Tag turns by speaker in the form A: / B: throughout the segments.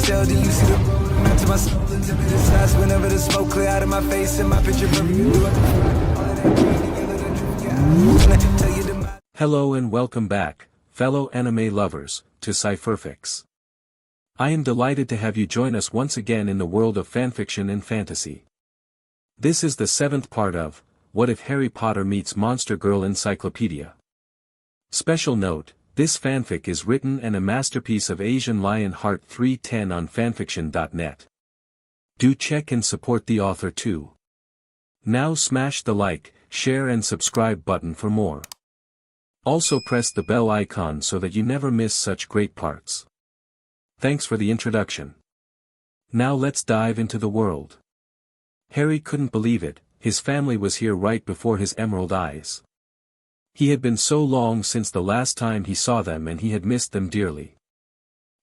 A: tell, then you see the road. I'm out to my soul into the size whenever the smoke clear out of my face and my picture perfect. Do it. All of that green together, the truth, yeah. Tell you the
B: Hello and welcome back, fellow anime lovers, to Cypherfics. I am delighted to have you join us once again in the world of fanfiction and fantasy. This is the 7th part of What If Harry Potter Meets Monster Girl Encyclopedia. Special note, this fanfic is written and a masterpiece of Asian Lion Heart 310 on FANFICTIONnet. Do check and support the author too. Now smash the like, share and subscribe button for more. Also press the bell icon so that you never miss such great parts. Thanks for the introduction. Now let's dive into the world. Harry couldn't believe it, his family was here right before his emerald eyes. He had been so long since the last time he saw them and he had missed them dearly.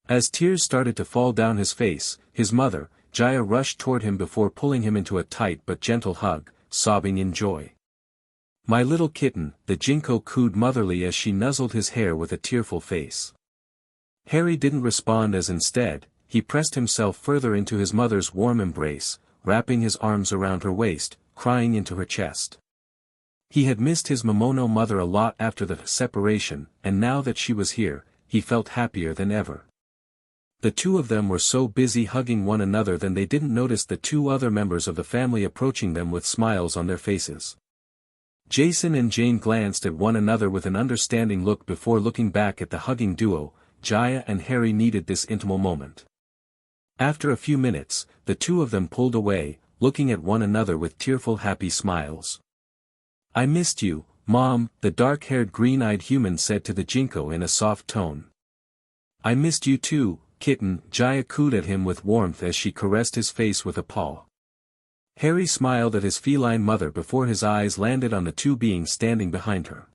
B: As tears started to fall down his face, his mother, Jaya, rushed toward him before pulling him into a tight but gentle hug, sobbing in joy. "My little kitten," the Jinko cooed motherly as she nuzzled his hair with a tearful face. Harry didn't respond as instead, he pressed himself further into his mother's warm embrace, wrapping his arms around her waist, crying into her chest. He had missed his Momono mother a lot after the separation, and now that she was here, he felt happier than ever. The two of them were so busy hugging one another that they didn't notice the two other members of the family approaching them with smiles on their faces. Jason and Jane glanced at one another with an understanding look before looking back at the hugging duo. Jaya and Harry needed this intimate moment. After a few minutes, the two of them pulled away, looking at one another with tearful happy smiles. "I missed you, Mom," the dark-haired green-eyed human said to the Jinko in a soft tone. "I missed you too, kitten," Jaya cooed at him with warmth as she caressed his face with a paw. Harry smiled at his feline mother before his eyes landed on the two beings standing behind her.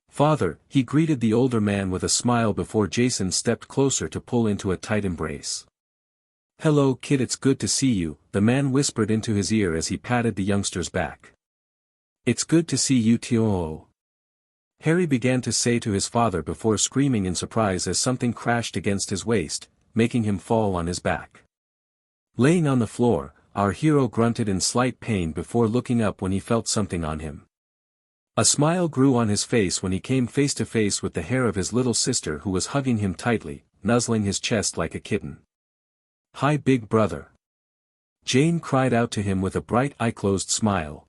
B: "Father," he greeted the older man with a smile before Jason stepped closer to pull into a tight embrace. "Hello kid, it's good to see you," the man whispered into his ear as he patted the youngster's back. "It's good to see you too." Harry began to say to his father before screaming in surprise as something crashed against his waist, making him fall on his back. Laying on the floor, our hero grunted in slight pain before looking up when he felt something on him. A smile grew on his face when he came face to face with the hair of his little sister who was hugging him tightly, nuzzling his chest like a kitten. "Hi big brother." Jane cried out to him with a bright eye-closed smile.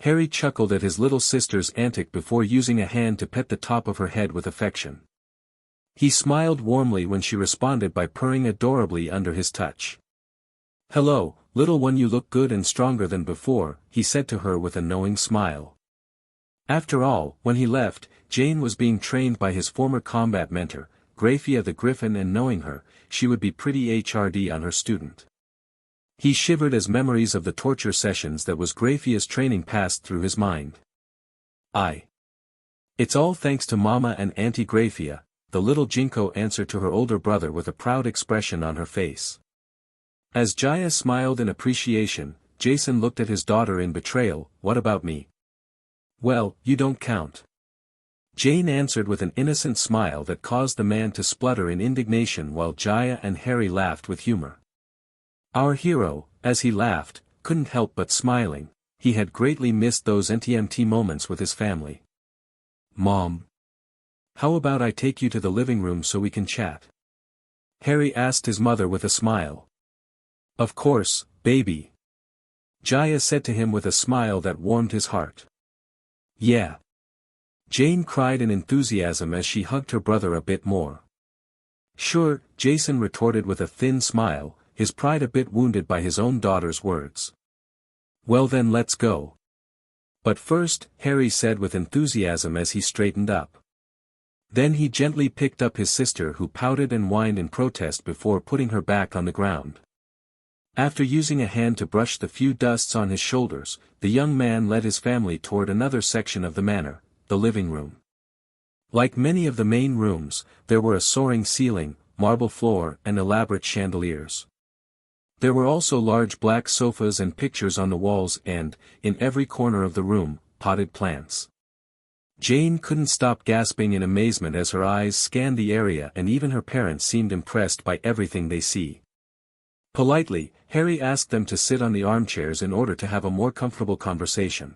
B: Harry chuckled at his little sister's antic before using a hand to pet the top of her head with affection. He smiled warmly when she responded by purring adorably under his touch. "Hello, little one, you look good and stronger than before," he said to her with a knowing smile. After all, when he left, Jane was being trained by his former combat mentor, Graphia the Griffin, and knowing her, she would be pretty HRD on her student. He shivered as memories of the torture sessions that was Graphia's training passed through his mind. It's all thanks to Mama and Auntie Graphia," the little Jinko answered to her older brother with a proud expression on her face. As Jaya smiled in appreciation, Jason looked at his daughter in betrayal. "What about me?" "Well, you don't count," Jane answered with an innocent smile that caused the man to splutter in indignation while Jaya and Harry laughed with humor. Our hero, as he laughed, couldn't help but smiling. He had greatly missed those NTMT moments with his family. "Mom, how about I take you to the living room so we can chat?" Harry asked his mother with a smile. "Of course, baby," Jaya said to him with a smile that warmed his heart. "Yeah," Jane cried in enthusiasm as she hugged her brother a bit more. "Sure," Jason retorted with a thin smile, his pride a bit wounded by his own daughter's words. "Well then let's go." "But first," Harry said with enthusiasm as he straightened up. Then he gently picked up his sister who pouted and whined in protest before putting her back on the ground. After using a hand to brush the few dusts on his shoulders, the young man led his family toward another section of the manor, the living room. Like many of the main rooms, there were a soaring ceiling, marble floor and elaborate chandeliers. There were also large black sofas and pictures on the walls and, in every corner of the room, potted plants. Jane couldn't stop gasping in amazement as her eyes scanned the area, and even her parents seemed impressed by everything they see. Politely, Harry asked them to sit on the armchairs in order to have a more comfortable conversation.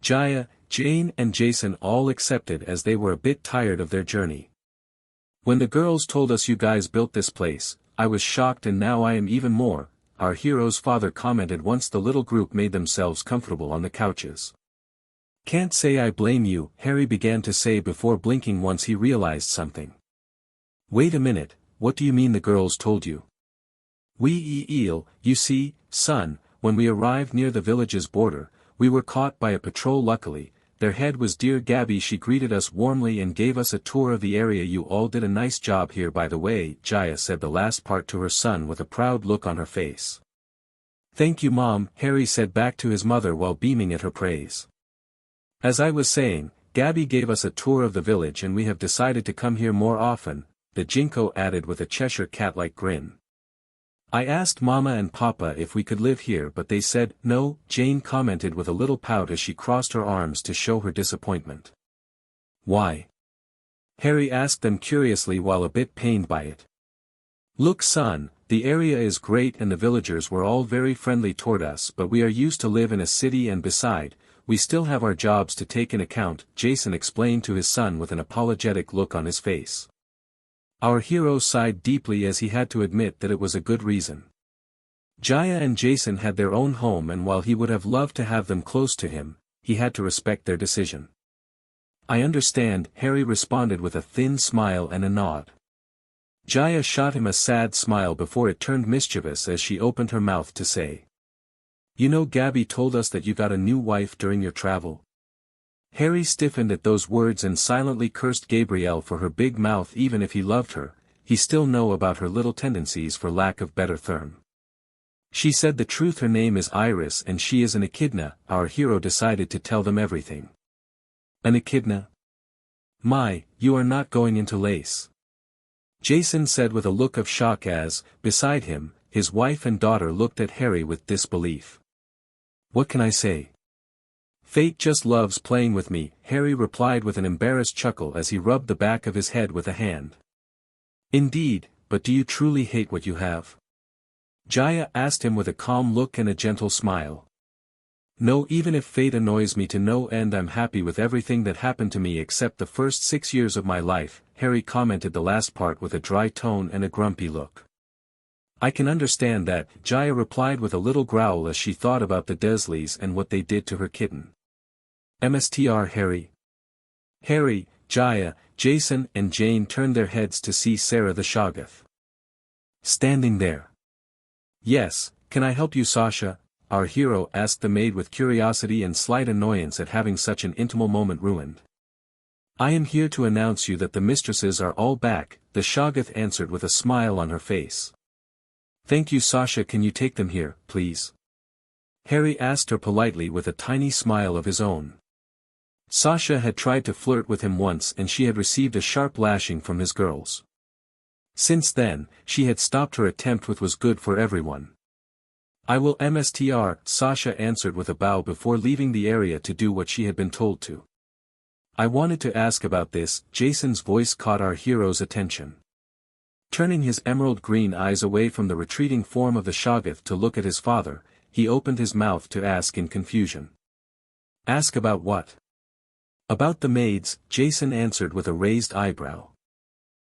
B: Jaya, Jane and Jason all accepted as they were a bit tired of their journey. "When the girls told us you guys built this place, I was shocked, and now I am even more," our hero's father commented once the little group made themselves comfortable on the couches. "Can't say I blame you," Harry began to say before blinking once he realized something. "Wait a minute, what do you mean the girls told you?" You see, son, when we arrived near the village's border, we were caught by a patrol. Luckily, their head was dear Gabby. She greeted us warmly and gave us a tour of the area. You all did a nice job here, by the way," Jaya said the last part to her son with a proud look on her face. "Thank you, Mom," Harry said back to his mother while beaming at her praise. "As I was saying, Gabby gave us a tour of the village and we have decided to come here more often," the Jinko added with a Cheshire cat-like grin. "I asked Mama and Papa if we could live here, but they said no," Jane commented with a little pout as she crossed her arms to show her disappointment. "Why?" Harry asked them curiously while a bit pained by it. "Look, son, the area is great and the villagers were all very friendly toward us, but we are used to live in a city, and beside, we still have our jobs to take in account," Jason explained to his son with an apologetic look on his face. Our hero sighed deeply as he had to admit that it was a good reason. Jaya and Jason had their own home, and while he would have loved to have them close to him, he had to respect their decision. "I understand," Harry responded with a thin smile and a nod. Jaya shot him a sad smile before it turned mischievous as she opened her mouth to say, "You know, Gabby told us that you got a new wife during your travel." Harry stiffened at those words and silently cursed Gabrielle for her big mouth. Even if he loved her, he still knew about her little tendencies, for lack of better term. "She said the truth. Her name is Iris and she is an echidna." Our hero decided to tell them everything. "An echidna? My, you are not going into lace?" Jason said with a look of shock as, beside him, his wife and daughter looked at Harry with disbelief. "What can I say? Fate just loves playing with me," Harry replied with an embarrassed chuckle as he rubbed the back of his head with a hand. "Indeed, but do you truly hate what you have?" Jaya asked him with a calm look and a gentle smile. "No, even if fate annoys me to no end, I'm happy with everything that happened to me except the first 6 years of my life," Harry commented the last part with a dry tone and a grumpy look. "I can understand that," Jaya replied with a little growl as she thought about the Dursleys and what they did to her kitten. "Mstr Harry." Harry, Jaya, Jason and Jane turned their heads to see Sarah the Shoggoth standing there. "Yes, can I help you, Sasha?" our hero asked the maid with curiosity and slight annoyance at having such an intimate moment ruined. "I am here to announce you that the mistresses are all back," the Shoggoth answered with a smile on her face. "Thank you, Sasha. Can you take them here, please?" Harry asked her politely with a tiny smile of his own. Sasha had tried to flirt with him once and she had received a sharp lashing from his girls. Since then, she had stopped her attempt, which was good for everyone. "I will Mstr," Sasha answered with a bow before leaving the area to do what she had been told to. "I wanted to ask about this," Jason's voice caught our hero's attention. Turning his emerald green eyes away from the retreating form of the Shoggoth to look at his father, he opened his mouth to ask in confusion. "Ask about what?" "About the maids," Jason answered with a raised eyebrow.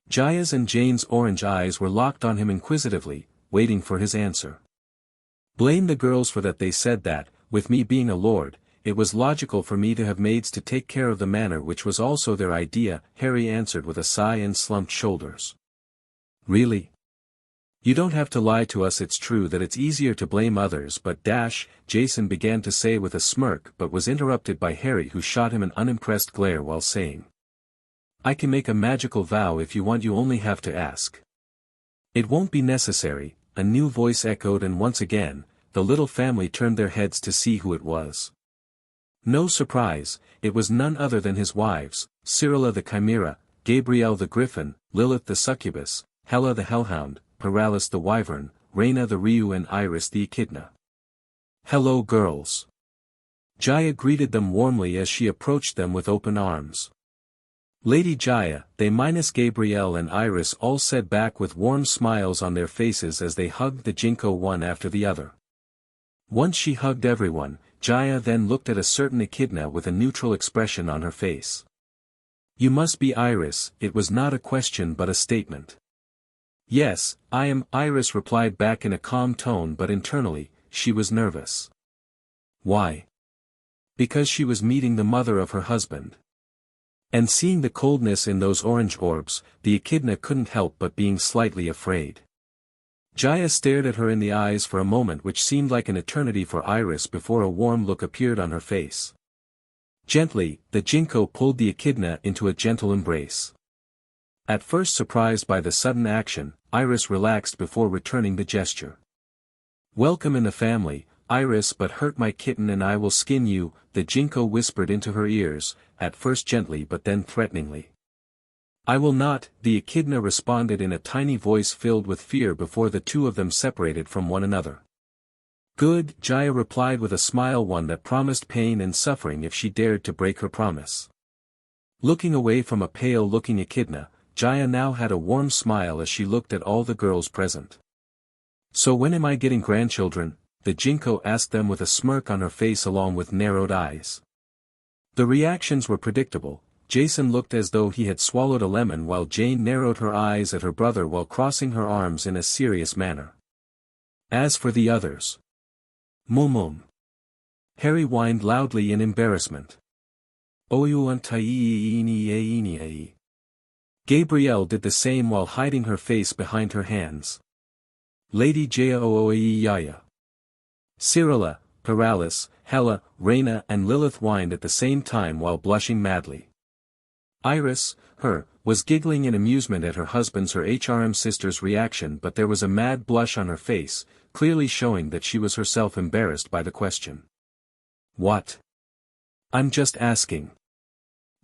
B: Jaya's and Jane's orange eyes were locked on him inquisitively, waiting for his answer. "Blame the girls for that. They said that, with me being a lord, it was logical for me to have maids to take care of the manor, which was also their idea," Harry answered with a sigh and slumped shoulders. "Really? You don't have to lie to us. It's true that it's easier to blame others, but Jason began to say with a smirk, but was interrupted by Harry, who shot him an unimpressed glare while saying, "I can make a magical vow if you want. You only have to ask." "It won't be necessary," a new voice echoed, and once again, the little family turned their heads to see who it was. No surprise, it was none other than his wives, Cyrilla the Chimera, Gabrielle the Griffin, Lilith the Succubus, Hela the Hellhound, Paralis the Wyvern, Raina the Ryu and Iris the Echidna. "Hello, girls. Jaya greeted them warmly as she approached them with open arms. Lady Jaya, they minus Gabrielle and Iris all said back with warm smiles on their faces as they hugged the Jinko one after the other. Once she hugged everyone, Jaya then looked at a certain echidna with a neutral expression on her face. You must be Iris, it was not a question but a statement. Yes, I am, Iris replied back in a calm tone, but internally, she was nervous. Why? Because she was meeting the mother of her husband. And seeing the coldness in those orange orbs, the echidna couldn't help but being slightly afraid. Jaya stared at her in the eyes for a moment which seemed like an eternity for Iris before a warm look appeared on her face. Gently, the Jinko pulled the echidna into a gentle embrace. At first surprised by the sudden action, Iris relaxed before returning the gesture. Welcome in the family, Iris, but hurt my kitten and I will skin you, the Jinko whispered into her ears, at first gently but then threateningly. I will not, the echidna responded in a tiny voice filled with fear before the two of them separated from one another. Good, Jaya replied with a smile, one that promised pain and suffering if she dared to break her promise. Looking away from a pale-looking echidna, Jaya now had a warm smile as she looked at all the girls present. So when am I getting grandchildren? The Jinko asked them with a smirk on her face along with narrowed eyes. The reactions were predictable. Jason looked as though he had swallowed a lemon while Jane narrowed her eyes at her brother while crossing her arms in a serious manner. As for the others. Mum. Harry whined loudly in embarrassment. Gabrielle did the same while hiding her face behind her hands. Lady Jaya. Cyrilla, Paralis, Hella, Raina and Lilith whined at the same time while blushing madly. Iris, was giggling in amusement at her husband's HRM sister's reaction, but there was a mad blush on her face, clearly showing that she was herself embarrassed by the question. What? I'm just asking.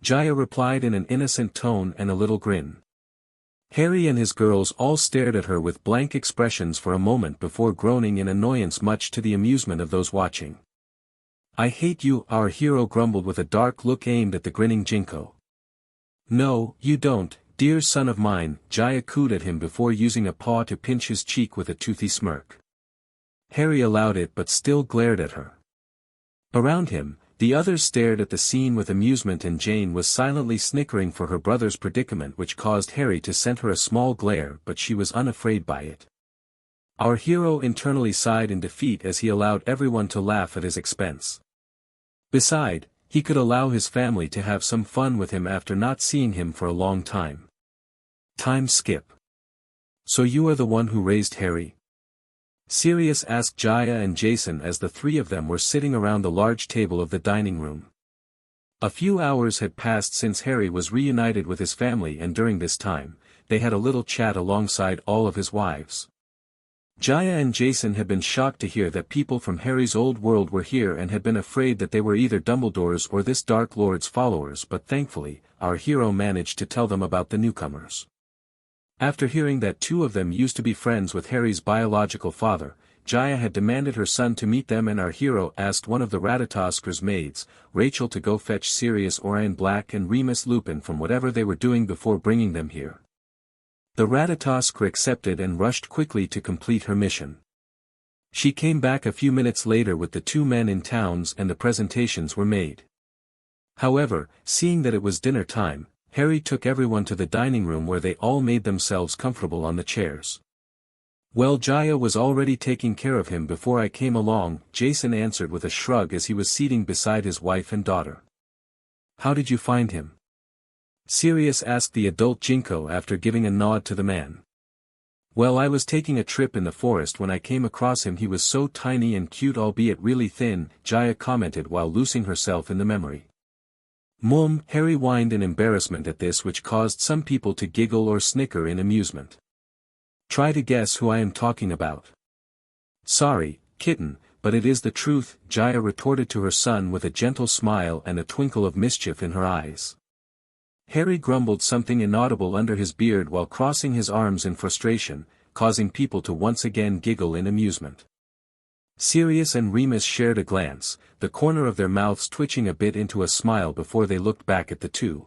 B: Jaya replied in an innocent tone and a little grin. Harry and his girls all stared at her with blank expressions for a moment before groaning in annoyance, much to the amusement of those watching. I hate you, our hero grumbled with a dark look aimed at the grinning Jinko. No, you don't, dear son of mine, Jaya cooed at him before using a paw to pinch his cheek with a toothy smirk. Harry allowed it but still glared at her. Around him, the others stared at the scene with amusement and Jane was silently snickering for her brother's predicament, which caused Harry to send her a small glare, but she was unafraid by it. Our hero internally sighed in defeat as he allowed everyone to laugh at his expense. Besides, he could allow his family to have some fun with him after not seeing him for a long time. Time skip. So you are the one who raised Harry? Sirius asked Jaya and Jason as the three of them were sitting around the large table of the dining room. A few hours had passed since Harry was reunited with his family, and during this time, they had a little chat alongside all of his wives. Jaya and Jason had been shocked to hear that people from Harry's old world were here and had been afraid that they were either Dumbledore's or this Dark Lord's followers, but thankfully, our hero managed to tell them about the newcomers. After hearing that two of them used to be friends with Harry's biological father, Jaya had demanded her son to meet them, and our hero asked one of the Ratatosk's maids, Rachel, to go fetch Sirius Orion Black and Remus Lupin from whatever they were doing before bringing them here. The Ratatosk accepted and rushed quickly to complete her mission. She came back a few minutes later with the two men in towns and the presentations were made. However, seeing that it was dinner time, Harry took everyone to the dining room where they all made themselves comfortable on the chairs. Well, Jaya was already taking care of him before I came along, Jason answered with a shrug as he was seating beside his wife and daughter. How did you find him? Sirius asked the adult Jinko after giving a nod to the man. Well, I was taking a trip in the forest when I came across him. He was so tiny and cute, albeit really thin, Jaya commented while loosing herself in the memory. Harry whined in embarrassment at this, which caused some people to giggle or snicker in amusement. Try to guess who I am talking about. Sorry, kitten, but it is the truth, Jaya retorted to her son with a gentle smile and a twinkle of mischief in her eyes. Harry grumbled something inaudible under his beard while crossing his arms in frustration, causing people to once again giggle in amusement. Sirius and Remus shared a glance, the corner of their mouths twitching a bit into a smile before they looked back at the two.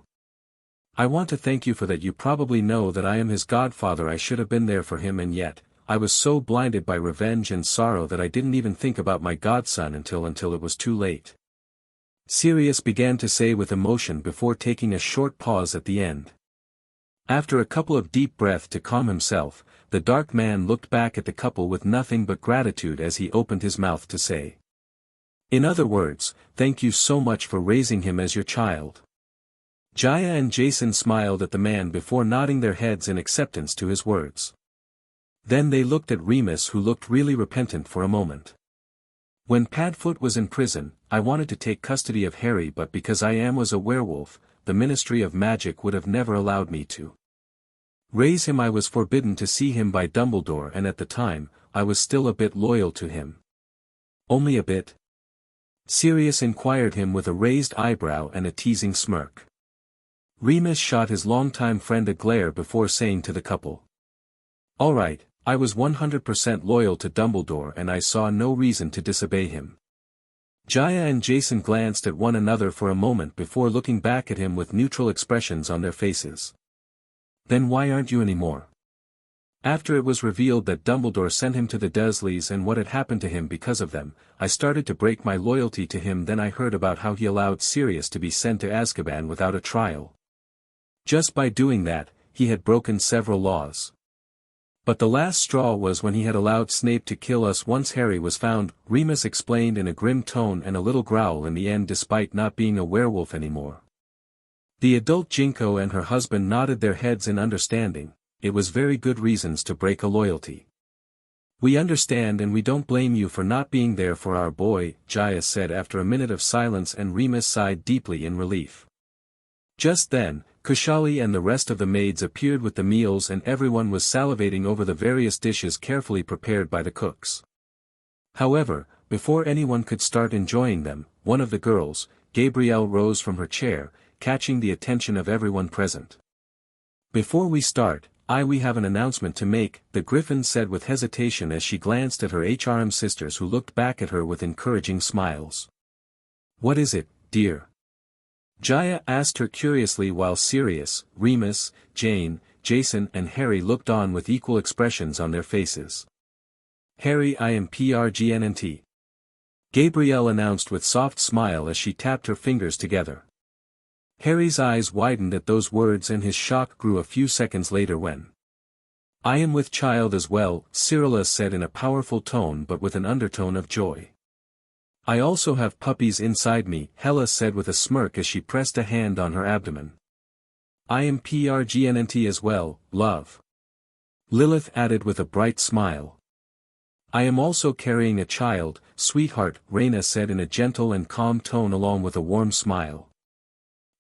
B: I want to thank you for that. You probably know that I am his godfather. I should have been there for him, and yet, I was so blinded by revenge and sorrow that I didn't even think about my godson until it was too late. Sirius began to say with emotion before taking a short pause at the end. After a couple of deep breaths to calm himself, the dark man looked back at the couple with nothing but gratitude as he opened his mouth to say. In other words, thank you so much for raising him as your child. Jaya and Jason smiled at the man before nodding their heads in acceptance to his words. Then they looked at Remus, who looked really repentant for a moment. When Padfoot was in prison, I wanted to take custody of Harry, but because I was a werewolf, the Ministry of Magic would have never allowed me to raise him. I was forbidden to see him by Dumbledore, and at the time, I was still a bit loyal to him. Only a bit? Sirius inquired him with a raised eyebrow and a teasing smirk. Remus shot his longtime friend a glare before saying to the couple. All right, I was 100% loyal to Dumbledore and I saw no reason to disobey him. Jaya and Jason glanced at one another for a moment before looking back at him with neutral expressions on their faces. Then why aren't you anymore? After it was revealed that Dumbledore sent him to the Dursleys and what had happened to him because of them, I started to break my loyalty to him. Then I heard about how he allowed Sirius to be sent to Azkaban without a trial. Just by doing that, he had broken several laws. But the last straw was when he had allowed Snape to kill us once Harry was found, Remus explained in a grim tone and a little growl in the end, despite not being a werewolf anymore. The adult Jinko and her husband nodded their heads in understanding. It was very good reasons to break a loyalty. We understand and we don't blame you for not being there for our boy, Jaya said after a minute of silence, and Remus sighed deeply in relief. Just then, Kushali and the rest of the maids appeared with the meals, and everyone was salivating over the various dishes carefully prepared by the cooks. However, before anyone could start enjoying them, one of the girls, Gabrielle, rose from her chair, catching the attention of everyone present. Before we start, we have an announcement to make, the Griffin said with hesitation as she glanced at her HRM sisters, who looked back at her with encouraging smiles. What is it, dear? Jaya asked her curiously while Sirius, Remus, Jane, Jason and Harry looked on with equal expressions on their faces. Harry, I am PRGNNT. Gabrielle announced with soft smile as she tapped her fingers together. Harry's eyes widened at those words and his shock grew a few seconds later when. I am with child as well, Cyrilla said in a powerful tone but with an undertone of joy. I also have puppies inside me, Hella said with a smirk as she pressed a hand on her abdomen. I am PRGNNT as well, love. Lilith added with a bright smile. I am also carrying a child, sweetheart, Raina said in a gentle and calm tone along with a warm smile.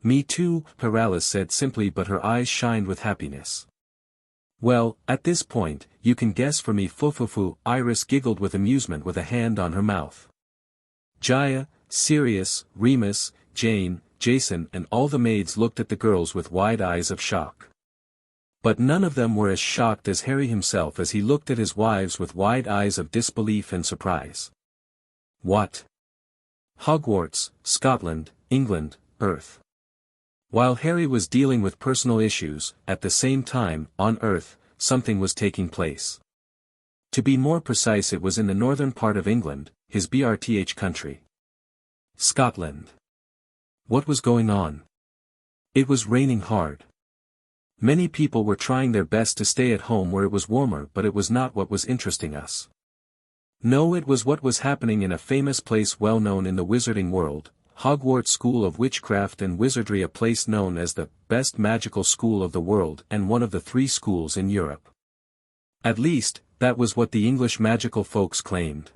B: Me too, Paralis said simply, but her eyes shined with happiness. Well, at this point, you can guess for me, Fufufu, Iris giggled with amusement with a hand on her mouth. Jaya, Sirius, Remus, Jane, Jason and all the maids looked at the girls with wide eyes of shock. But none of them were as shocked as Harry himself as he looked at his wives with wide eyes of disbelief and surprise. What? Hogwarts, Scotland, England, Earth. While Harry was dealing with personal issues, at the same time, on Earth, something was taking place. To be more precise, it was in the northern part of England, his BRTH country. Scotland. What was going on? It was raining hard. Many people were trying their best to stay at home where it was warmer, but it was not what was interesting us. No, it was what was happening in a famous place well known in the wizarding world, Hogwarts School of Witchcraft and Wizardry, a place known as the best magical school of the world and one of the 3 schools in Europe. At least, that was what the English magical folks claimed.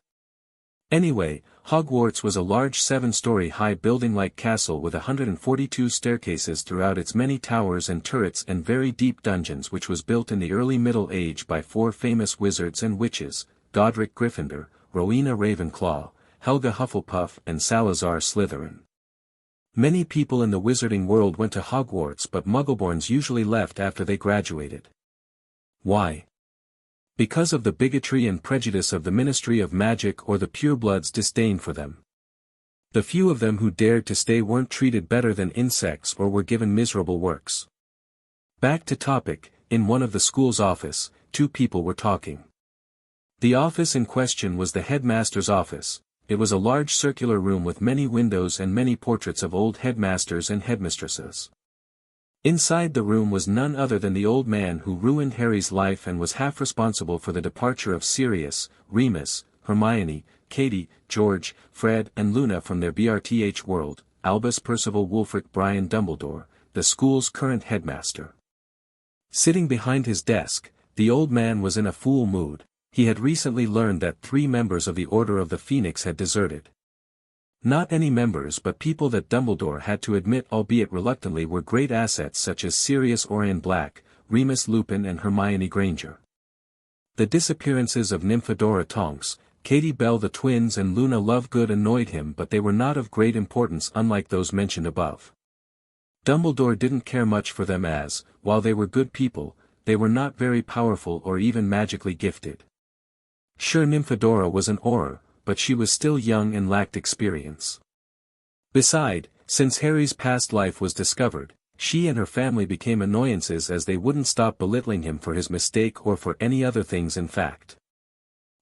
B: Anyway, Hogwarts was a large 7-story high building-like castle with 142 staircases throughout its many towers and turrets and very deep dungeons, which was built in the early Middle Age by 4 famous wizards and witches, Godric Gryffindor, Rowena Ravenclaw, Helga Hufflepuff and Salazar Slytherin. Many people in the wizarding world went to Hogwarts, but Muggleborns usually left after they graduated. Why? Because of the bigotry and prejudice of the Ministry of Magic or the purebloods' disdain for them. The few of them who dared to stay weren't treated better than insects or were given miserable works. Back to topic, in one of the school's office, two people were talking. The office in question was the headmaster's office. It was a large circular room with many windows and many portraits of old headmasters and headmistresses. Inside the room was none other than the old man who ruined Harry's life and was half responsible for the departure of Sirius, Remus, Hermione, Katie, George, Fred and Luna from their BRTH world, Albus Percival Wulfric Brian Dumbledore, the school's current headmaster. Sitting behind his desk, the old man was in a fool mood. He had recently learned that 3 members of the Order of the Phoenix had deserted. Not any members but people that Dumbledore had to admit albeit reluctantly were great assets such as Sirius Orion Black, Remus Lupin and Hermione Granger. The disappearances of Nymphadora Tonks, Katie Bell the twins and Luna Lovegood annoyed him but they were not of great importance unlike those mentioned above. Dumbledore didn't care much for them as, while they were good people, they were not very powerful or even magically gifted. Sure Nymphadora was an Auror, but she was still young and lacked experience. Besides, since Harry's past life was discovered, she and her family became annoyances as they wouldn't stop belittling him for his mistake or for any other things in fact.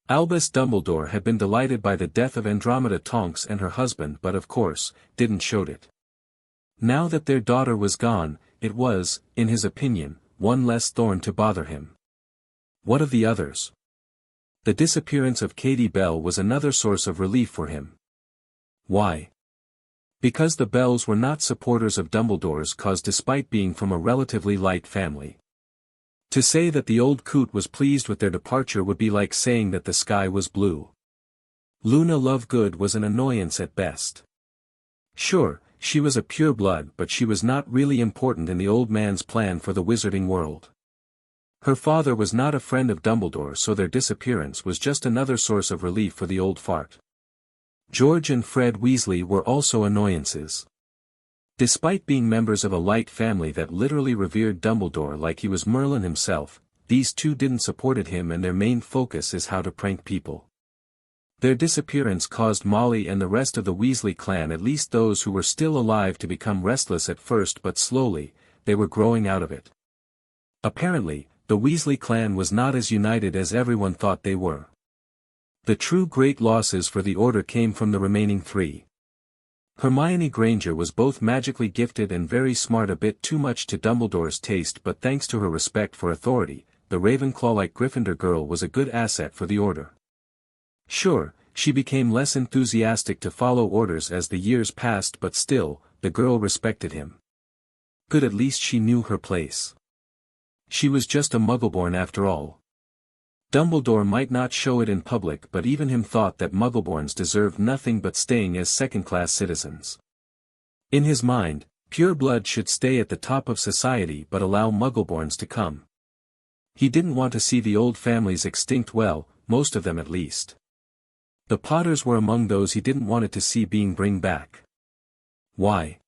B: Albus Dumbledore had been delighted by the death of Andromeda Tonks and her husband but of course, didn't show it. Now that their daughter was gone, it was, in his opinion, one less thorn to bother him. What of the others? The disappearance of Katie Bell was another source of relief for him. Why? Because the Bells were not supporters of Dumbledore's cause despite being from a relatively light family. To say that the old coot was pleased with their departure would be like saying that the sky was blue. Luna Lovegood was an annoyance at best. Sure, she was a pureblood but she was not really important in the old man's plan for the wizarding world. Her father was not a friend of Dumbledore so their disappearance was just another source of relief for the old fart. George and Fred Weasley were also annoyances. Despite being members of a light family that literally revered Dumbledore like he was Merlin himself, these two didn't support him and their main focus is how to prank people. Their disappearance caused Molly and the rest of the Weasley clan, at least those who were still alive, to become restless at first but slowly, they were growing out of it. Apparently, the Weasley clan was not as united as everyone thought they were. The true great losses for the Order came from the remaining 3. Hermione Granger was both magically gifted and very smart, a bit too much to Dumbledore's taste, but thanks to her respect for authority, the Ravenclaw-like Gryffindor girl was a good asset for the Order. Sure, she became less enthusiastic to follow orders as the years passed, but still, the girl respected him. Good, at least she knew her place. She was just a Muggleborn after all. Dumbledore might not show it in public but even him thought that Muggleborns deserved nothing but staying as second-class citizens. In his mind, pure blood should stay at the top of society but allow Muggleborns to come. He didn't want to see the old families extinct, well, most of them at least. The Potters were among those he didn't want to see being bring back. Why?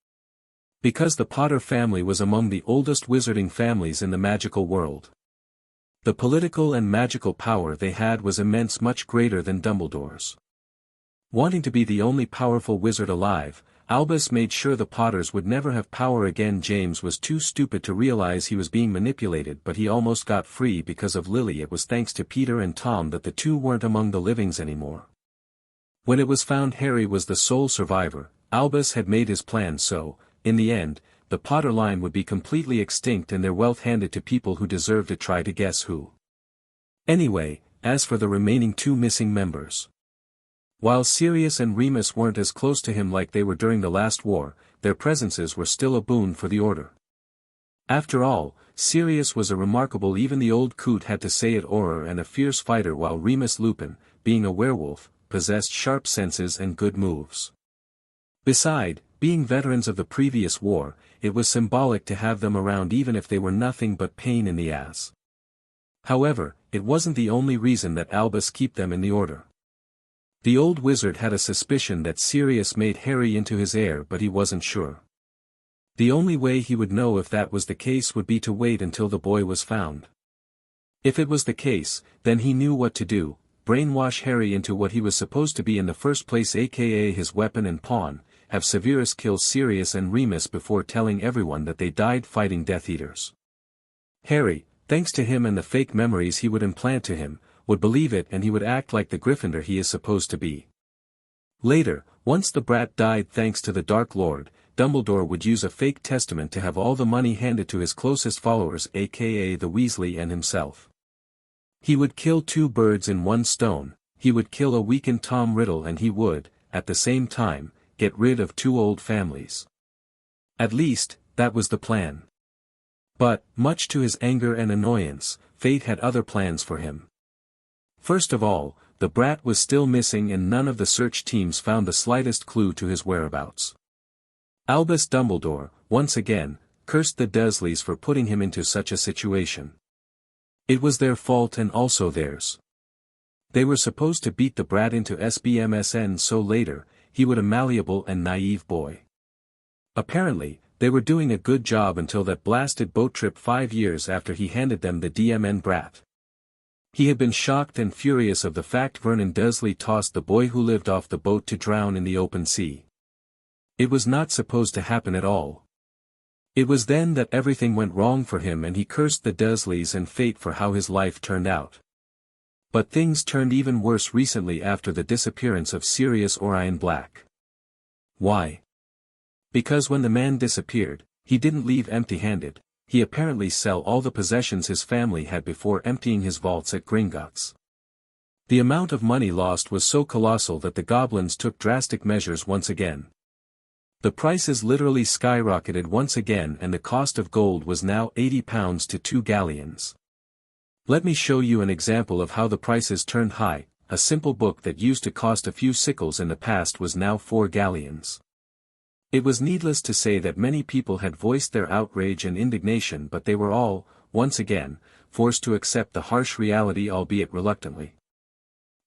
B: Because the Potter family was among the oldest wizarding families in the magical world. The political and magical power they had was immense, much greater than Dumbledore's. Wanting to be the only powerful wizard alive, Albus made sure the Potters would never have power again. James was too stupid to realize he was being manipulated, but he almost got free because of Lily. It was thanks to Peter and Tom that the two weren't among the livings anymore. When it was found Harry was the sole survivor, Albus had made his plan so, in the end, the Potter line would be completely extinct and their wealth handed to people who deserved to try to guess who. Anyway, as for the remaining 2 missing members. While Sirius and Remus weren't as close to him like they were during the last war, their presences were still a boon for the Order. After all, Sirius was a remarkable, even the old coot had to say it, Auror and a fierce fighter, while Remus Lupin, being a werewolf, possessed sharp senses and good moves. Beside, being veterans of the previous war, it was symbolic to have them around even if they were nothing but pain in the ass. However, it wasn't the only reason that Albus kept them in the Order. The old wizard had a suspicion that Sirius made Harry into his heir, but he wasn't sure. The only way he would know if that was the case would be to wait until the boy was found. If it was the case, then he knew what to do: brainwash Harry into what he was supposed to be in the first place, aka his weapon and pawn, have Severus kill Sirius and Remus before telling everyone that they died fighting Death Eaters. Harry, thanks to him and the fake memories he would implant to him, would believe it, and he would act like the Gryffindor he is supposed to be. Later, once the brat died thanks to the Dark Lord, Dumbledore would use a fake testament to have all the money handed to his closest followers, aka the Weasley and himself. He would kill two birds in one stone: he would kill a weakened Tom Riddle, and he would, at the same time, get rid of two old families. At least, that was the plan. But, much to his anger and annoyance, fate had other plans for him. First of all, the brat was still missing, and none of the search teams found the slightest clue to his whereabouts. Albus Dumbledore, once again, cursed the Dursleys for putting him into such a situation. It was their fault and also theirs. They were supposed to beat the brat into SBMSN so later, he would a malleable and naive boy. Apparently, they were doing a good job until that blasted boat trip 5 years after he handed them the DMN brat. He had been shocked and furious of the fact Vernon Dursley tossed the boy who lived off the boat to drown in the open sea. It was not supposed to happen at all. It was then that everything went wrong for him, and he cursed the Dursleys and fate for how his life turned out. But things turned even worse recently after the disappearance of Sirius Orion Black. Why? Because when the man disappeared, he didn't leave empty-handed. He apparently sell all the possessions his family had before emptying his vaults at Gringotts. The amount of money lost was so colossal that the goblins took drastic measures once again. The prices literally skyrocketed once again, and the cost of gold was now £80 to 2 galleons. Let me show you an example of how the prices turned high. A simple book that used to cost a few sickles in the past was now 4 galleons. It was needless to say that many people had voiced their outrage and indignation, but they were all, once again, forced to accept the harsh reality, albeit reluctantly.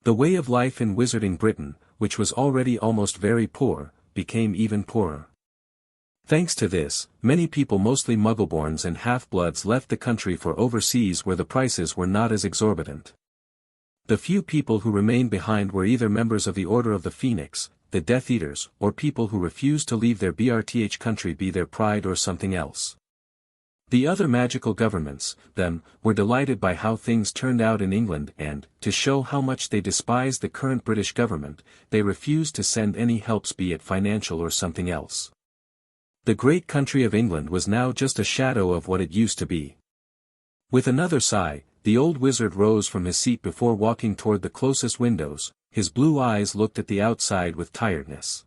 B: The way of life in Wizarding Britain, which was already almost very poor, became even poorer. Thanks to this, many people, mostly Muggleborns and half-bloods, left the country for overseas where the prices were not as exorbitant. The few people who remained behind were either members of the Order of the Phoenix, the Death Eaters, or people who refused to leave their BRTH country, be their pride or something else. The other magical governments, then, were delighted by how things turned out in England, and, to show how much they despised the current British government, they refused to send any helps, be it financial or something else. The great country of England was now just a shadow of what it used to be. With another sigh, the old wizard rose from his seat before walking toward the closest windows. His blue eyes looked at the outside with tiredness.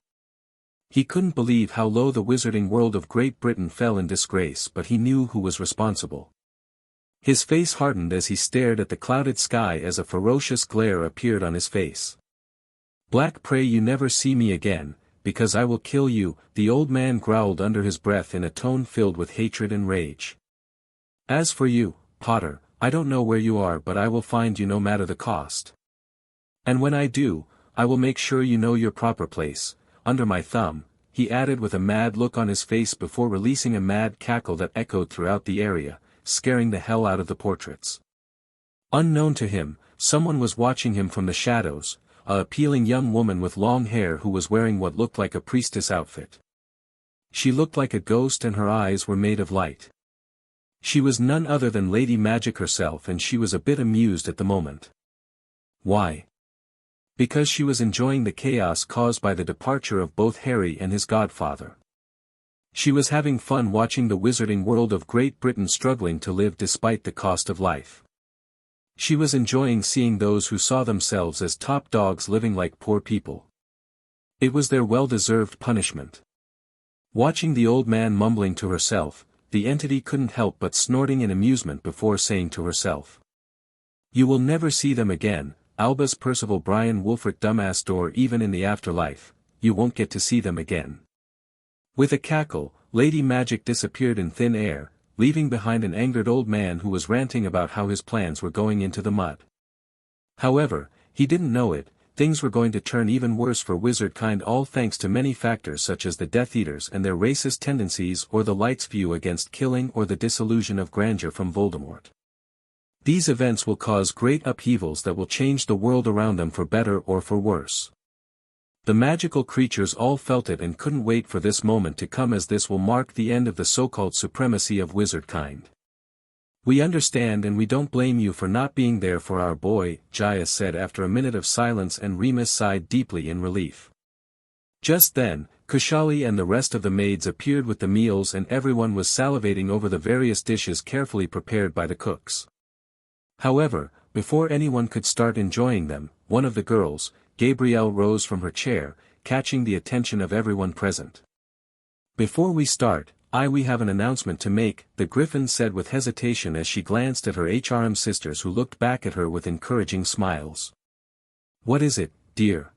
B: He couldn't believe how low the wizarding world of Great Britain fell in disgrace, but he knew who was responsible. His face hardened as he stared at the clouded sky as a ferocious glare appeared on his face. "Black, pray you never see me again, because I will kill you," the old man growled under his breath in a tone filled with hatred and rage. "As for you, Potter, I don't know where you are, but I will find you no matter the cost. And when I do, I will make sure you know your proper place, under my thumb," he added with a mad look on his face before releasing a mad cackle that echoed throughout the area, scaring the hell out of the portraits. Unknown to him, someone was watching him from the shadows, a appealing young woman with long hair who was wearing what looked like a priestess outfit. She looked like a ghost and her eyes were made of light. She was none other than Lady Magic herself, and she was a bit amused at the moment. Why? Because she was enjoying the chaos caused by the departure of both Harry and his godfather. She was having fun watching the wizarding world of Great Britain struggling to live despite the cost of life. She was enjoying seeing those who saw themselves as top dogs living like poor people. It was their well-deserved punishment. Watching the old man mumbling to herself, the entity couldn't help but snorting in amusement before saying to herself, "You will never see them again, Albus Percival Brian Wolfert Dumbass Door, even in the afterlife, you won't get to see them again." With a cackle, Lady Magic disappeared in thin air, leaving behind an angered old man who was ranting about how his plans were going into the mud. However, he didn't know it, things were going to turn even worse for wizardkind, all thanks to many factors such as the Death Eaters and their racist tendencies, or the Light's view against killing, or the disillusion of grandeur from Voldemort. These events will cause great upheavals that will change the world around them for better or for worse. The magical creatures all felt it and couldn't wait for this moment to come, as this will mark the end of the so-called supremacy of wizard kind. We understand and we don't blame you for not being there for our boy, Jaya said after a minute of silence, and Remus sighed deeply in relief. Just then, Kushali and the rest of the maids appeared with the meals, and everyone was salivating over the various dishes carefully prepared by the cooks. However, before anyone could start enjoying them, one of the girls, Gabrielle, rose from her chair, catching the attention of everyone present. "Before we start, we have an announcement to make," the Griffin said with hesitation as she glanced at her HRM sisters, who looked back at her with encouraging smiles. "What is it, dear?"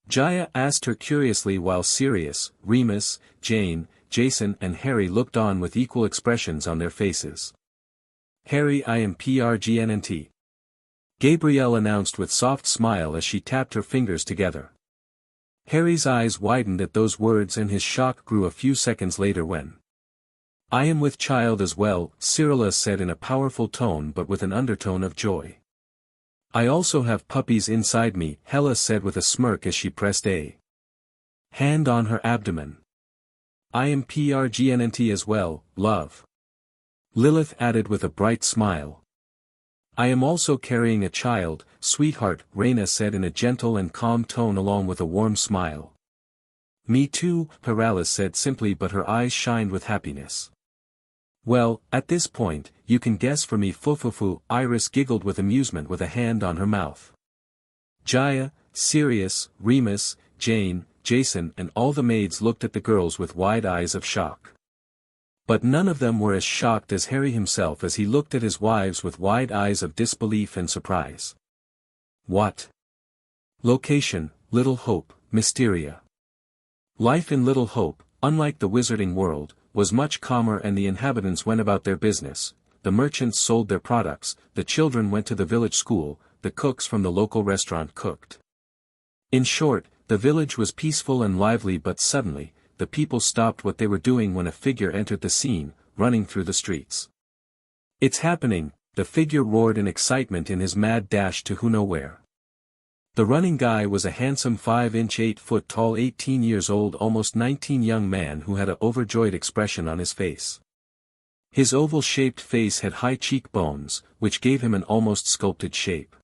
B: Jaya asked her curiously, while Sirius, Remus, Jane, Jason and Harry looked on with equal expressions on their faces. "Harry, I am PRGNNT," Gabrielle announced with soft smile as she tapped her fingers together. Harry's eyes widened at those words, and his shock grew a few seconds later when, "I am with child as well," Cyrilla said in a powerful tone but with an undertone of joy. "I also have puppies inside me," Hella said with a smirk as she pressed a hand on her abdomen. "I am PRGNNT as well, love," Lilith added with a bright smile. "I am also carrying a child, sweetheart," Reina said in a gentle and calm tone along with a warm smile. "Me too," Paralis said simply, but her eyes shined with happiness. "Well, at this point, you can guess for me, Fufufu," Iris giggled with amusement with a hand on her mouth. Jaya, Sirius, Remus, Jane, Jason and all the maids looked at the girls with wide eyes of shock. But none of them were as shocked as Harry himself as he looked at his wives with wide eyes of disbelief and surprise. "What?" Location, Little Hope, Mysteria. Life in Little Hope, unlike the wizarding world, was much calmer, and the inhabitants went about their business. The merchants sold their products, the children went to the village school, the cooks from the local restaurant cooked. In short, the village was peaceful and lively, but suddenly, the people stopped what they were doing when a figure entered the scene, running through the streets. "It's happening," the figure roared in excitement in his mad dash to who know where. The running guy was a handsome 5-inch 8-foot tall 18 years old almost 19 young man who had an overjoyed expression on his face. His oval-shaped face had high cheekbones, which gave him an almost sculpted shape.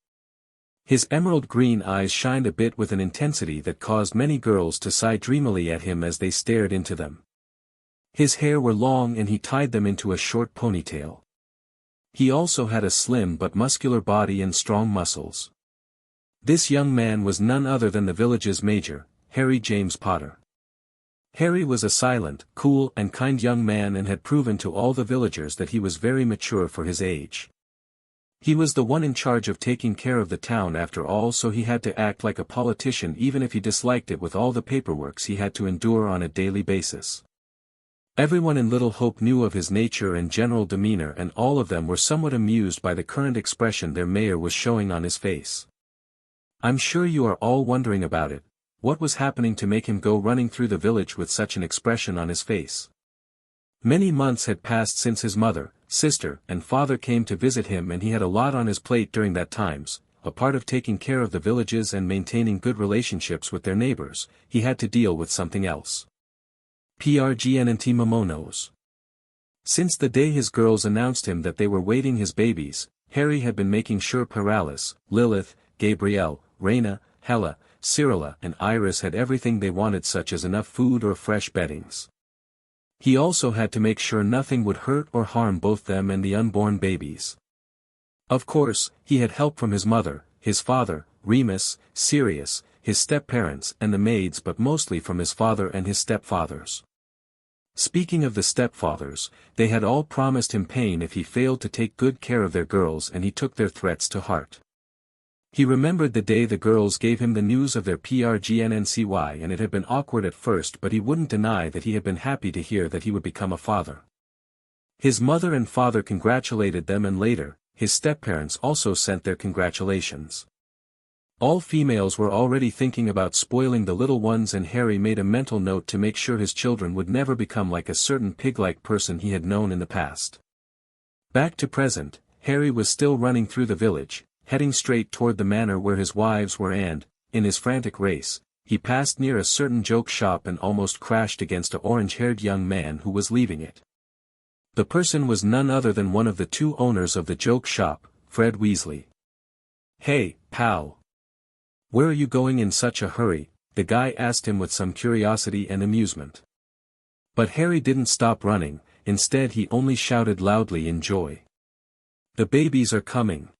B: His emerald green eyes shined a bit with an intensity that caused many girls to sigh dreamily at him as they stared into them. His hair were long and he tied them into a short ponytail. He also had a slim but muscular body and strong muscles. This young man was none other than the village's major, Harry James Potter. Harry was a silent, cool and kind young man and had proven to all the villagers that he was very mature for his age. He was the one in charge of taking care of the town after all, so he had to act like a politician even if he disliked it with all the paperworks he had to endure on a daily basis. Everyone in Little Hope knew of his nature and general demeanor, and all of them were somewhat amused by the current expression their mayor was showing on his face. "I'm sure you are all wondering about it. What was happening to make him go running through the village with such an expression on his face?" Many months had passed since his mother, sister, and father came to visit him, and he had a lot on his plate during that times. A part of taking care of the villages and maintaining good relationships with their neighbors, he had to deal with something else. PRGNNT Momonos. Since the day his girls announced him that they were waiting his babies, Harry had been making sure Paralis, Lilith, Gabrielle, Reina, Hella, Cyrilla and Iris had everything they wanted, such as enough food or fresh beddings. He also had to make sure nothing would hurt or harm both them and the unborn babies. Of course, he had help from his mother, his father, Remus, Sirius, his step-parents and the maids, but mostly from his father and his stepfathers. Speaking of the stepfathers, they had all promised him pain if he failed to take good care of their girls, and he took their threats to heart. He remembered the day the girls gave him the news of their PRGNNCY, and it had been awkward at first, but he wouldn't deny that he had been happy to hear that he would become a father. His mother and father congratulated them, and later, his step-parents also sent their congratulations. All females were already thinking about spoiling the little ones, and Harry made a mental note to make sure his children would never become like a certain pig-like person he had known in the past. Back to present, Harry was still running through the village, heading straight toward the manor where his wives were and, in his frantic race, he passed near a certain joke shop and almost crashed against an orange-haired young man who was leaving it. The person was none other than one of the two owners of the joke shop, Fred Weasley. "Hey, pal. Where are you going in such a hurry?" the guy asked him with some curiosity and amusement. But Harry didn't stop running, instead he only shouted loudly in joy. "The babies are coming."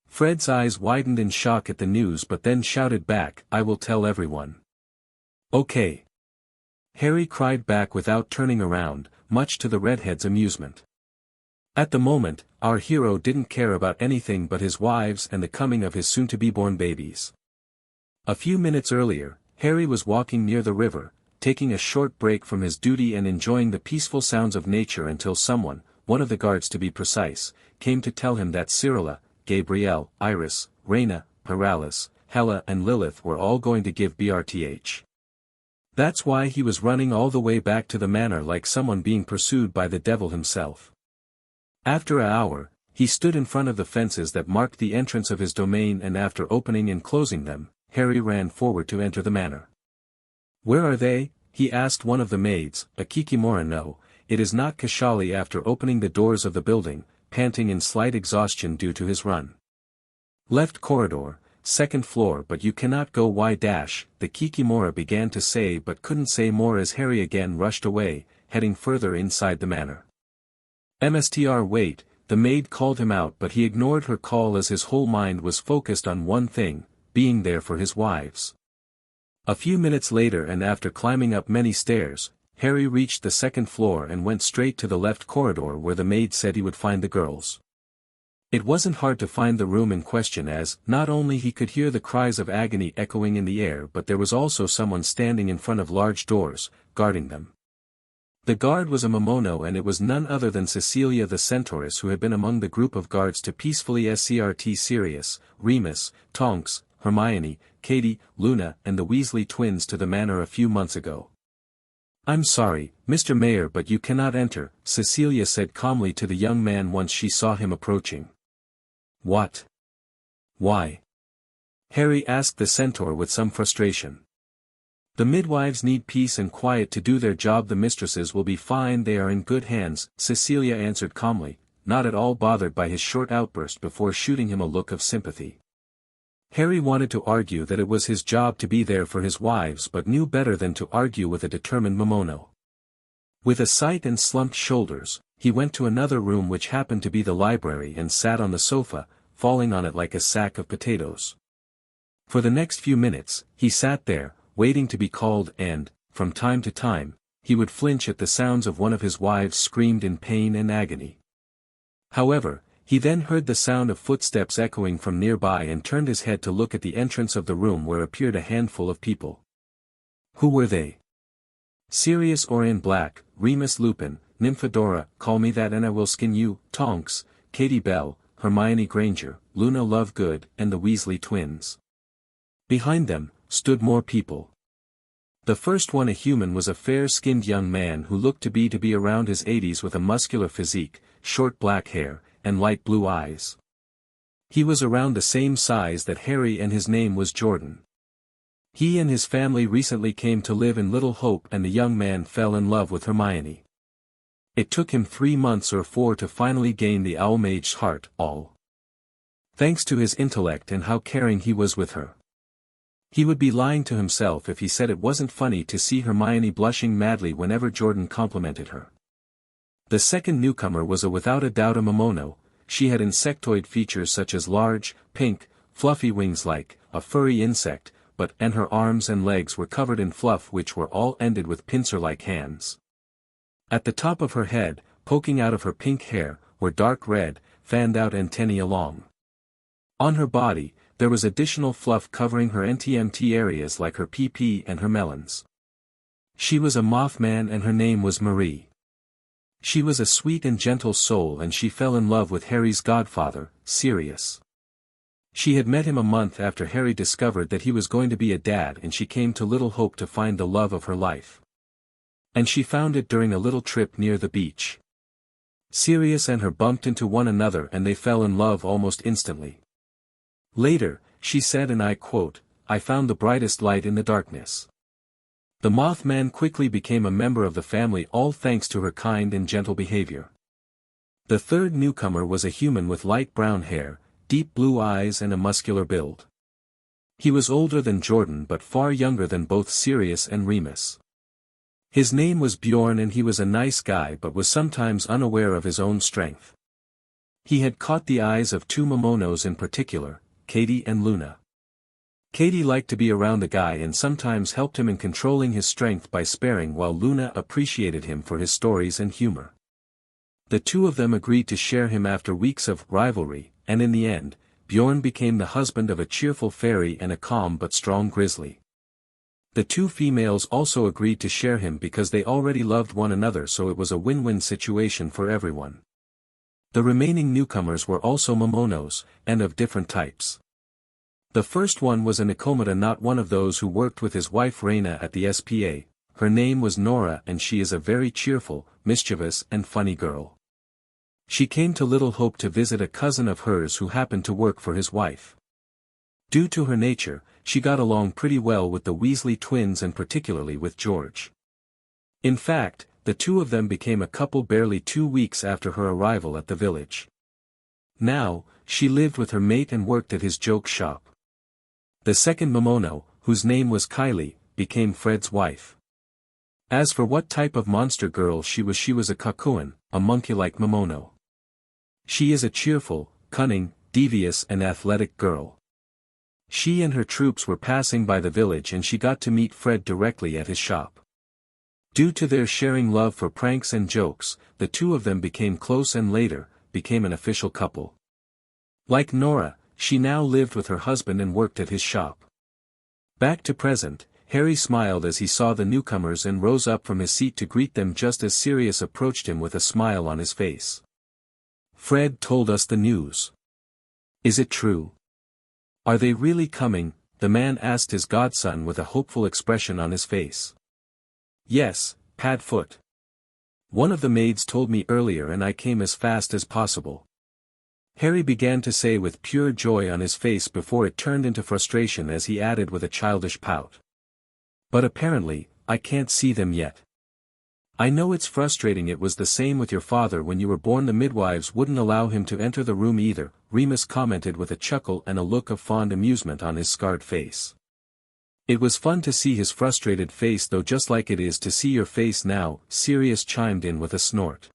B: Fred's eyes widened in shock at the news but then shouted back, "I will tell everyone." "Okay." Harry cried back without turning around, much to the redhead's amusement. At the moment, our hero didn't care about anything but his wives and the coming of his soon-to-be-born babies. A few minutes earlier, Harry was walking near the river, taking a short break from his duty and enjoying the peaceful sounds of nature until someone, one of the guards to be precise, came to tell him that Cyrilla, Gabrielle, Iris, Raina, Paralis, Hella and Lilith were all going to give BRTH. That's why he was running all the way back to the manor like someone being pursued by the devil himself. After an hour, he stood in front of the fences that marked the entrance of his domain and after opening and closing them, Harry ran forward to enter the manor. "Where are they?" he asked one of the maids, a Kikimora. "No, it is not Kashali," after opening the doors of the building, panting in slight exhaustion due to his run. "Left corridor, second floor, but you cannot go the Kikimora began to say but couldn't say more as Harry again rushed away, heading further inside the manor. "Mstr wait," the maid called him out but he ignored her call as his whole mind was focused on one thing, being there for his wives. A few minutes later and after climbing up many stairs, Harry reached the second floor and went straight to the left corridor where the maid said he would find the girls. It wasn't hard to find the room in question as, not only he could hear the cries of agony echoing in the air but there was also someone standing in front of large doors, guarding them. The guard was a Momono and it was none other than Cecilia the Centaurus who had been among the group of guards to peacefully SCRT Sirius, Remus, Tonks, Hermione, Katie, Luna and the Weasley twins to the manor a few months ago. "I'm sorry, Mr. Mayor, but you cannot enter," Cecilia said calmly to the young man once she saw him approaching. "What? Why?" Harry asked the centaur with some frustration. "The midwives need peace and quiet to do their job. The mistresses will be fine, they are in good hands," Cecilia answered calmly, not at all bothered by his short outburst before shooting him a look of sympathy. Harry wanted to argue that it was his job to be there for his wives but knew better than to argue with a determined Momono. With a sigh and slumped shoulders, he went to another room which happened to be the library and sat on the sofa, falling on it like a sack of potatoes. For the next few minutes, he sat there, waiting to be called and, from time to time, he would flinch at the sounds of one of his wives screamed in pain and agony. However, he then heard the sound of footsteps echoing from nearby and turned his head to look at the entrance of the room where appeared a handful of people. Who were they? Sirius Orion Black, Remus Lupin, Nymphadora, Call Me That and I Will Skin You, Tonks, Katie Bell, Hermione Granger, Luna Lovegood and the Weasley twins. Behind them, stood more people. The first one, a human, was a fair-skinned young man who looked to be around his 80s with a muscular physique, short black hair, and light blue eyes. He was around the same size that Harry and his name was Jordan. He and his family recently came to live in Little Hope and the young man fell in love with Hermione. It took him 3 months or 4 to finally gain the Owl Mage's heart, all thanks to his intellect and how caring he was with her. He would be lying to himself if he said it wasn't funny to see Hermione blushing madly whenever Jordan complimented her. The second newcomer was without a doubt a Momono. She had insectoid features such as large, pink, fluffy wings like a furry insect, and her arms and legs were covered in fluff which were all ended with pincer-like hands. At the top of her head, poking out of her pink hair, were dark red, fanned-out antennae along. On her body, there was additional fluff covering her NTMT areas like her PP and her melons. She was a Mothman and her name was Marie. She was a sweet and gentle soul and she fell in love with Harry's godfather, Sirius. She had met him a month after Harry discovered that he was going to be a dad and she came to Little Hope to find the love of her life. And she found it during a little trip near the beach. Sirius and her bumped into one another and they fell in love almost instantly. Later, she said, and I quote, "I found the brightest light in the darkness." The Mothman quickly became a member of the family, all thanks to her kind and gentle behavior. The third newcomer was a human with light brown hair, deep blue eyes and a muscular build. He was older than Jordan but far younger than both Sirius and Remus. His name was Bjorn and he was a nice guy but was sometimes unaware of his own strength. He had caught the eyes of two Momonos in particular, Katie and Luna. Katie liked to be around the guy and sometimes helped him in controlling his strength by sparing, while Luna appreciated him for his stories and humor. The two of them agreed to share him after weeks of rivalry, and in the end, Bjorn became the husband of a cheerful fairy and a calm but strong grizzly. The two females also agreed to share him because they already loved one another, so it was a win-win situation for everyone. The remaining newcomers were also Momonos, and of different types. The first one was a Nikomata, not one of those who worked with his wife Reina at the SPA. Her name was Nora and she is a very cheerful, mischievous and funny girl. She came to Little Hope to visit a cousin of hers who happened to work for his wife. Due to her nature, she got along pretty well with the Weasley twins and particularly with George. In fact, the two of them became a couple barely 2 weeks after her arrival at the village. Now, she lived with her mate and worked at his joke shop. The second Momono, whose name was Kylie, became Fred's wife. As for what type of monster girl she was a Kakuan, a monkey-like Momono. She is a cheerful, cunning, devious and athletic girl. She and her troops were passing by the village and she got to meet Fred directly at his shop. Due to their sharing love for pranks and jokes, the two of them became close and later, became an official couple. Like Nora, she now lived with her husband and worked at his shop. Back to present, Harry smiled as he saw the newcomers and rose up from his seat to greet them just as Sirius approached him with a smile on his face. "Fred told us the news. Is it true? Are they really coming?" the man asked his godson with a hopeful expression on his face. "Yes, Padfoot. One of the maids told me earlier and I came as fast as possible," Harry began to say with pure joy on his face before it turned into frustration as he added with a childish pout. "But apparently, I can't see them yet. I know it's frustrating. It was the same with your father when you were born. The midwives wouldn't allow him to enter the room either," Remus commented with a chuckle and a look of fond amusement on his scarred face. "It was fun to see his frustrated face though, just like it is to see your face now," Sirius chimed in with a snort.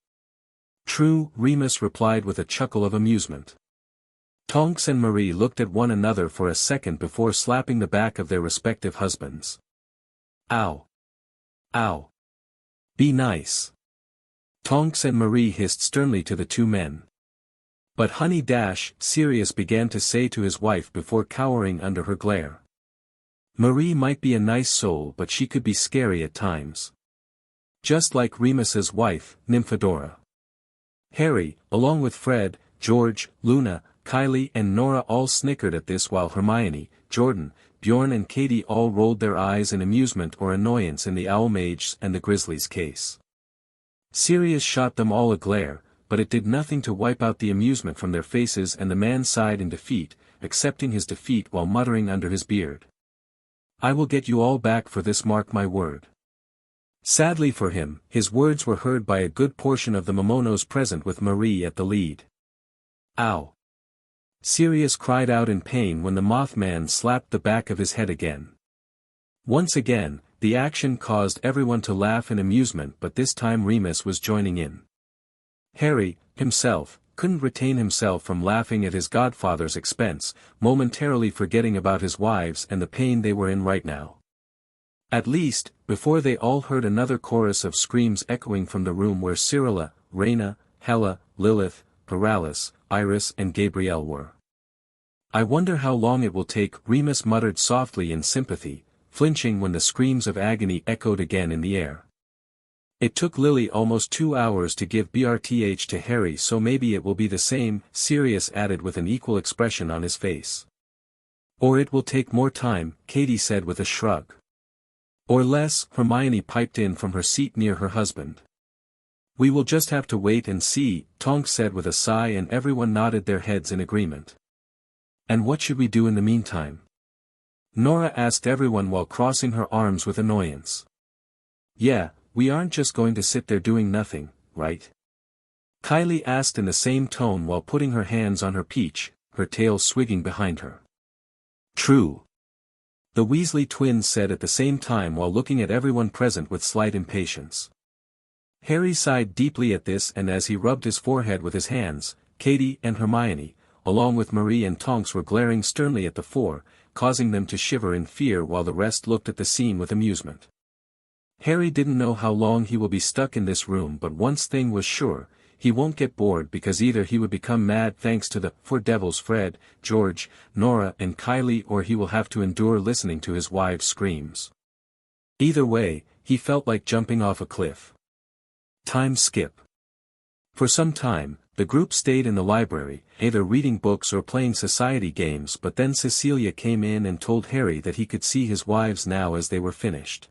B: "True," Remus replied with a chuckle of amusement. Tonks and Marie looked at one another for a second before slapping the back of their respective husbands. "Ow! Ow! Be nice!" Tonks and Marie hissed sternly to the two men. "But honey dash," Sirius began to say to his wife before cowering under her glare. Marie might be a nice soul but she could be scary at times. Just like Remus's wife, Nymphadora. Harry, along with Fred, George, Luna, Kylie and Nora all snickered at this, while Hermione, Jordan, Bjorn and Katie all rolled their eyes in amusement or annoyance in the Owl Mage's and the Grizzly's case. Sirius shot them all a glare, but it did nothing to wipe out the amusement from their faces, and the man sighed in defeat, accepting his defeat while muttering under his beard, "I will get you all back for this, mark my word." Sadly for him, his words were heard by a good portion of the Momonos present, with Marie at the lead. "Ow!" Sirius cried out in pain when the Mothman slapped the back of his head again. Once again, the action caused everyone to laugh in amusement, but this time Remus was joining in. Harry, himself, couldn't retain himself from laughing at his godfather's expense, momentarily forgetting about his wives and the pain they were in right now. At least, before they all heard another chorus of screams echoing from the room where Cyrilla, Reina, Hella, Lilith, Paralis, Iris and Gabrielle were. "I wonder how long it will take," Remus muttered softly in sympathy, flinching when the screams of agony echoed again in the air. "It took Lily almost 2 hours to give BRTH to Harry, so maybe it will be the same," Sirius added with an equal expression on his face. "Or it will take more time," Katie said with a shrug. "Or less," Hermione piped in from her seat near her husband. We will just have to wait and see, Tonks said with a sigh, and everyone nodded their heads in agreement. And what should we do in the meantime? Nora asked everyone while crossing her arms with annoyance. Yeah, we aren't just going to sit there doing nothing, right? Kylie asked in the same tone while putting her hands on her peach, her tail swigging behind her. True. The Weasley twins said at the same time while looking at everyone present with slight impatience. Harry sighed deeply at this, and as he rubbed his forehead with his hands, Katie and Hermione, along with Marie and Tonks, were glaring sternly at the four, causing them to shiver in fear while the rest looked at the scene with amusement. Harry didn't know how long he will be stuck in this room, but one thing was sure, he won't get bored, because either he would become mad thanks to the four devils Fred, George, Nora and Kylie, or he will have to endure listening to his wives' screams. Either way, he felt like jumping off a cliff. Time skip. For some time, the group stayed in the library, either reading books or playing society games, but then Cecilia came in and told Harry that he could see his wives now as they were finished.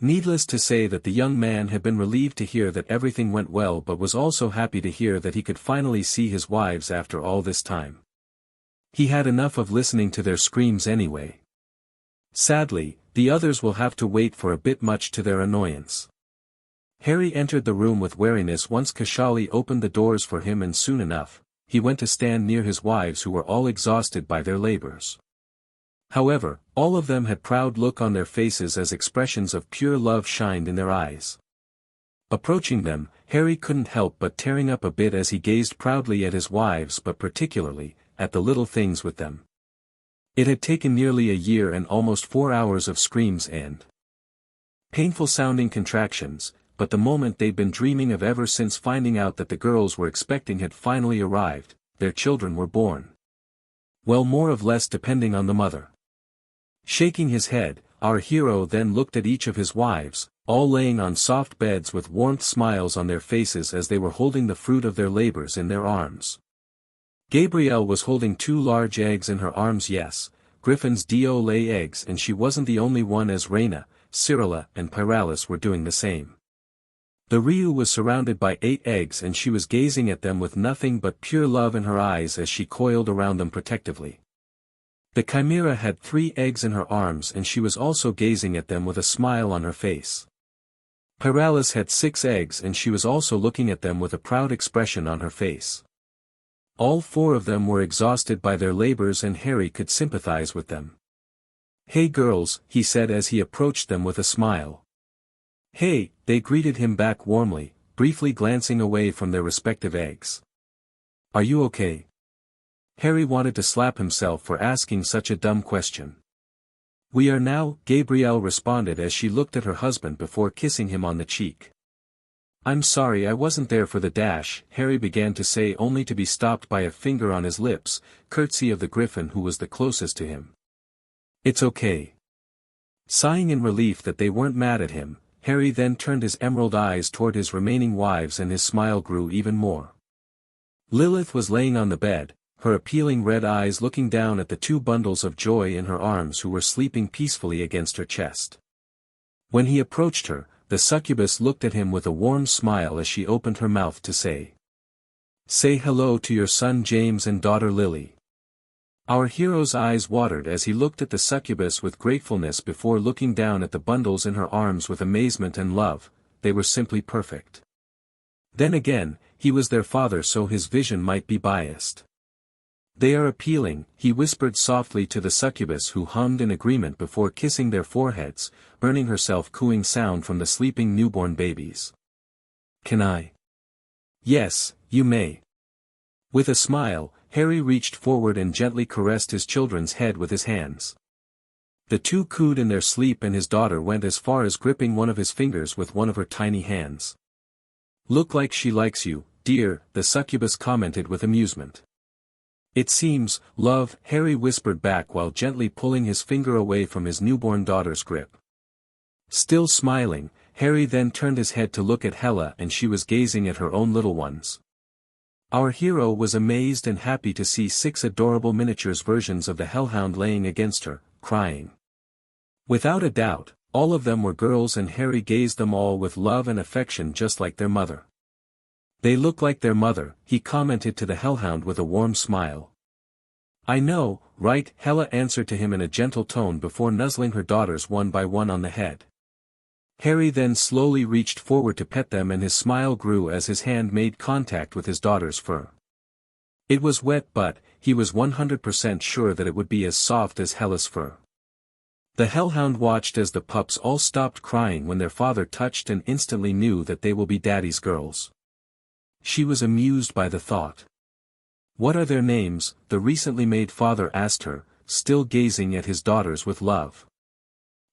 B: Needless to say that the young man had been relieved to hear that everything went well, but was also happy to hear that he could finally see his wives after all this time. He had enough of listening to their screams anyway. Sadly, the others will have to wait for a bit, much to their annoyance. Harry entered the room with wariness once Kashali opened the doors for him, and soon enough, he went to stand near his wives, who were all exhausted by their labors. However, all of them had proud look on their faces as expressions of pure love shined in their eyes. Approaching them, Harry couldn't help but tearing up a bit as he gazed proudly at his wives, but particularly, at the little things with them. It had taken nearly a year and almost 4 hours of screams and painful-sounding contractions, but the moment they'd been dreaming of ever since finding out that the girls were expecting had finally arrived. Their children were born. Well, more or less depending on the mother. Shaking his head, our hero then looked at each of his wives, all laying on soft beds with warmth smiles on their faces as they were holding the fruit of their labors in their arms. Gabrielle was holding 2 large eggs in her arms. Yes, Griffins do lay eggs, and she wasn't the only one, as Raina, Cyrilla and Pyralis were doing the same. The Ryu was surrounded by 8 eggs, and she was gazing at them with nothing but pure love in her eyes as she coiled around them protectively. The Chimera had 3 eggs in her arms, and she was also gazing at them with a smile on her face. Pyralis had 6 eggs, and she was also looking at them with a proud expression on her face. All 4 of them were exhausted by their labors, and Harry could sympathize with them. "Hey girls," he said as he approached them with a smile. "Hey," they greeted him back warmly, briefly glancing away from their respective eggs. "Are you okay?" Harry wanted to slap himself for asking such a dumb question. "We are now," Gabrielle responded as she looked at her husband before kissing him on the cheek. "I'm sorry I wasn't there for the dash," Harry began to say, only to be stopped by a finger on his lips, courtesy of the Griffin who was the closest to him. "It's okay." Sighing in relief that they weren't mad at him, Harry then turned his emerald eyes toward his remaining wives, and his smile grew even more. Lilith was laying on the bed, her appealing red eyes looking down at the 2 bundles of joy in her arms who were sleeping peacefully against her chest. When he approached her, the succubus looked at him with a warm smile as she opened her mouth to say hello to your son James and daughter Lily." Our hero's eyes watered as he looked at the succubus with gratefulness before looking down at the bundles in her arms with amazement and love. They were simply perfect. Then again, he was their father, so his vision might be biased. "They are appealing," he whispered softly to the succubus, who hummed in agreement before kissing their foreheads, earning herself cooing sound from the sleeping newborn babies. "Can I?" "Yes, you may." With a smile, Harry reached forward and gently caressed his children's head with his hands. The 2 cooed in their sleep, and his daughter went as far as gripping one of his fingers with one of her tiny hands. "Look like she likes you, dear," the succubus commented with amusement. "It seems, love," Harry whispered back while gently pulling his finger away from his newborn daughter's grip. Still smiling, Harry then turned his head to look at Hella, and she was gazing at her own little ones. Our hero was amazed and happy to see 6 adorable miniatures versions of the hellhound laying against her, crying. Without a doubt, All of them were girls and Harry gazed them all with love and affection just like their mother. "They look like their mother," he commented to the hellhound with a warm smile. "I know, right?" Hella answered to him in a gentle tone before nuzzling her daughters one by one on the head. Harry then slowly reached forward to pet them and his smile grew as his hand made contact with his daughter's fur. It was wet but, he was 100% sure that it would be as soft as Hella's fur. The hellhound watched as the pups all stopped crying when their father touched and instantly knew that they will be daddy's girls. She was amused by the thought. "What are their names?" the recently made father asked her, still gazing at his daughters with love.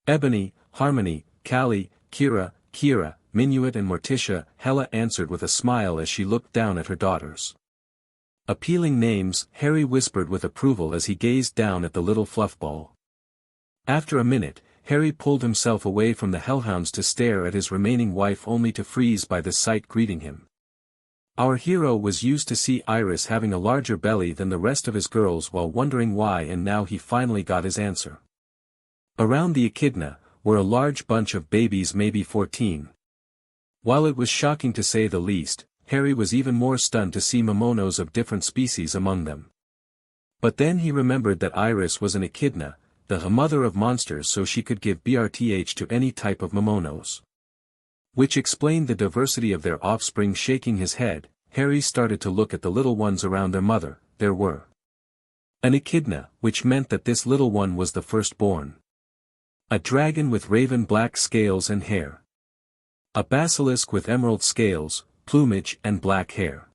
B: "Ebony, Harmony, Callie, Kira, Minuet and Morticia," Hella answered with a smile as she looked down at her daughters. "Appealing names," Harry whispered with approval as he gazed down at the little fluffball. After a minute, Harry pulled himself away from the hellhounds to stare at his remaining wife only to freeze by the sight greeting him. Our hero was used to see Iris having a larger belly than the rest of his girls while wondering why, and now he finally got his answer. Around the echidna were a large bunch of babies, maybe 14. While it was shocking to say the least, Harry was even more stunned to see momonos of different species among them. But then he remembered that Iris was an echidna, the mother of monsters, so she could give birth to any type of momonos. Which explained the diversity of their offspring. Shaking his head, Harry started to look at the little ones around their mother. There were an echidna, which meant that this little one was the firstborn. A dragon with raven black scales and hair. A basilisk with emerald scales, plumage and black hair.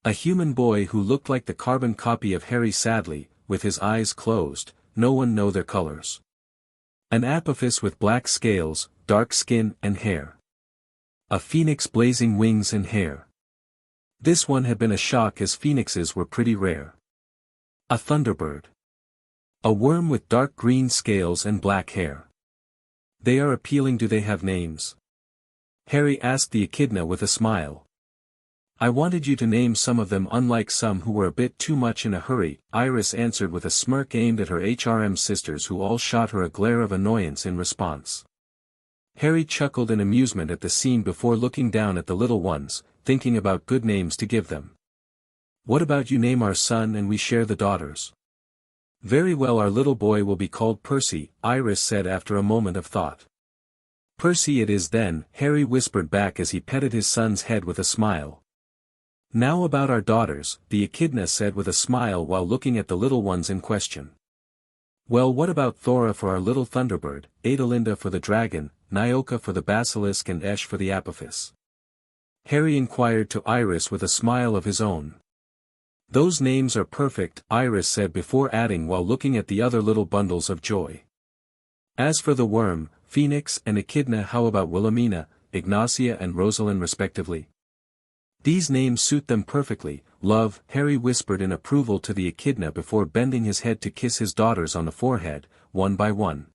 B: A human boy who looked like the carbon copy of Harry, sadly, with his eyes closed, no one know their colors. An apophis with black scales, dark skin and hair. A phoenix blazing wings and hair. This one had been a shock as phoenixes were pretty rare. A thunderbird. A worm with dark green scales and black hair. "They are appealing. Do they have names?" Harry asked the echidna with a smile. "I wanted you to name some of them, unlike some who were a bit too much in a hurry," Iris answered with a smirk aimed at her HRM sisters, who all shot her a glare of annoyance in response. Harry chuckled in amusement at the scene before looking down at the little ones, thinking about good names to give them. "What about you name our son and we share the daughters?" "Very well, our little boy will be called Percy," Iris said after a moment of thought. "Percy it is then," Harry whispered back as he petted his son's head with a smile. "Now about our daughters," the echidna said with a smile while looking at the little ones in question. "Well, what about Thora for our little thunderbird, Adelinda for the dragon, Nyoka for the basilisk and Esh for the apophis?" Harry inquired to Iris with a smile of his own. "Those names are perfect," Iris said before adding while looking at the other little bundles of joy. "As for the worm, Phoenix and Echidna, how about Wilhelmina, Ignacia and Rosalind respectively?" "These names suit them perfectly, love," Harry whispered in approval to the echidna before bending his head to kiss his daughters on the forehead, one by one.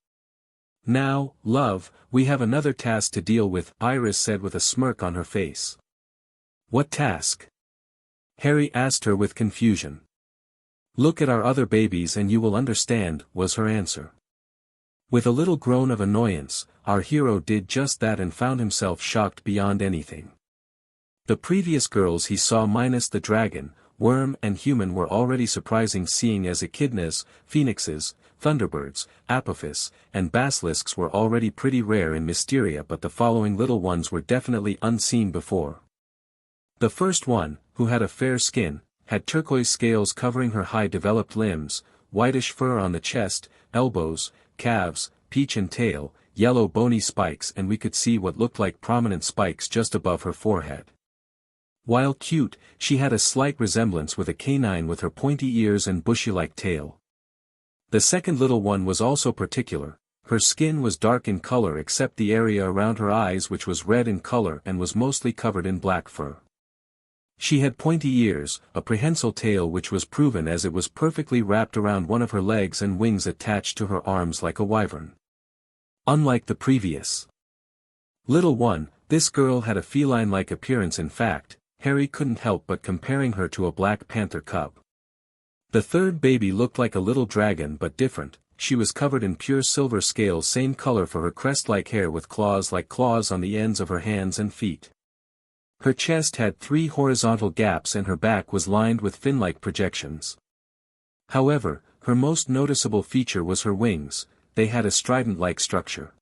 B: "Now, love, we have another task to deal with," Iris said with a smirk on her face. "What task?" Harry asked her with confusion. "Look at our other babies and you will understand," was her answer. With a little groan of annoyance, our hero did just that and found himself shocked beyond anything. The previous girls he saw minus the dragon, worm and human were already surprising, seeing as echidnas, phoenixes, thunderbirds, apophis, and basilisks were already pretty rare in Mysteria, but the following little ones were definitely unseen before. The first one, who had a fair skin, had turquoise scales covering her high developed limbs, whitish fur on the chest, elbows, calves, peach and tail, yellow bony spikes, and we could see what looked like prominent spikes just above her forehead. While cute, she had a slight resemblance with a canine with her pointy ears and bushy-like tail. The second little one was also particular. Her skin was dark in color except the area around her eyes, which was red in color and was mostly covered in black fur. She had pointy ears, a prehensile tail which was proven as it was perfectly wrapped around one of her legs, and wings attached to her arms like a wyvern. Unlike the previous little one, this girl had a feline-like appearance. In fact, Harry couldn't help but comparing her to a black panther cub. The third baby looked like a little dragon but different. she was covered in pure silver scales, same color for her crest-like hair with claws like claws on the ends of her hands and feet. Her chest had 3 horizontal gaps and her back was lined with fin-like projections. However, her most noticeable feature was her wings. They had a trident-like structure.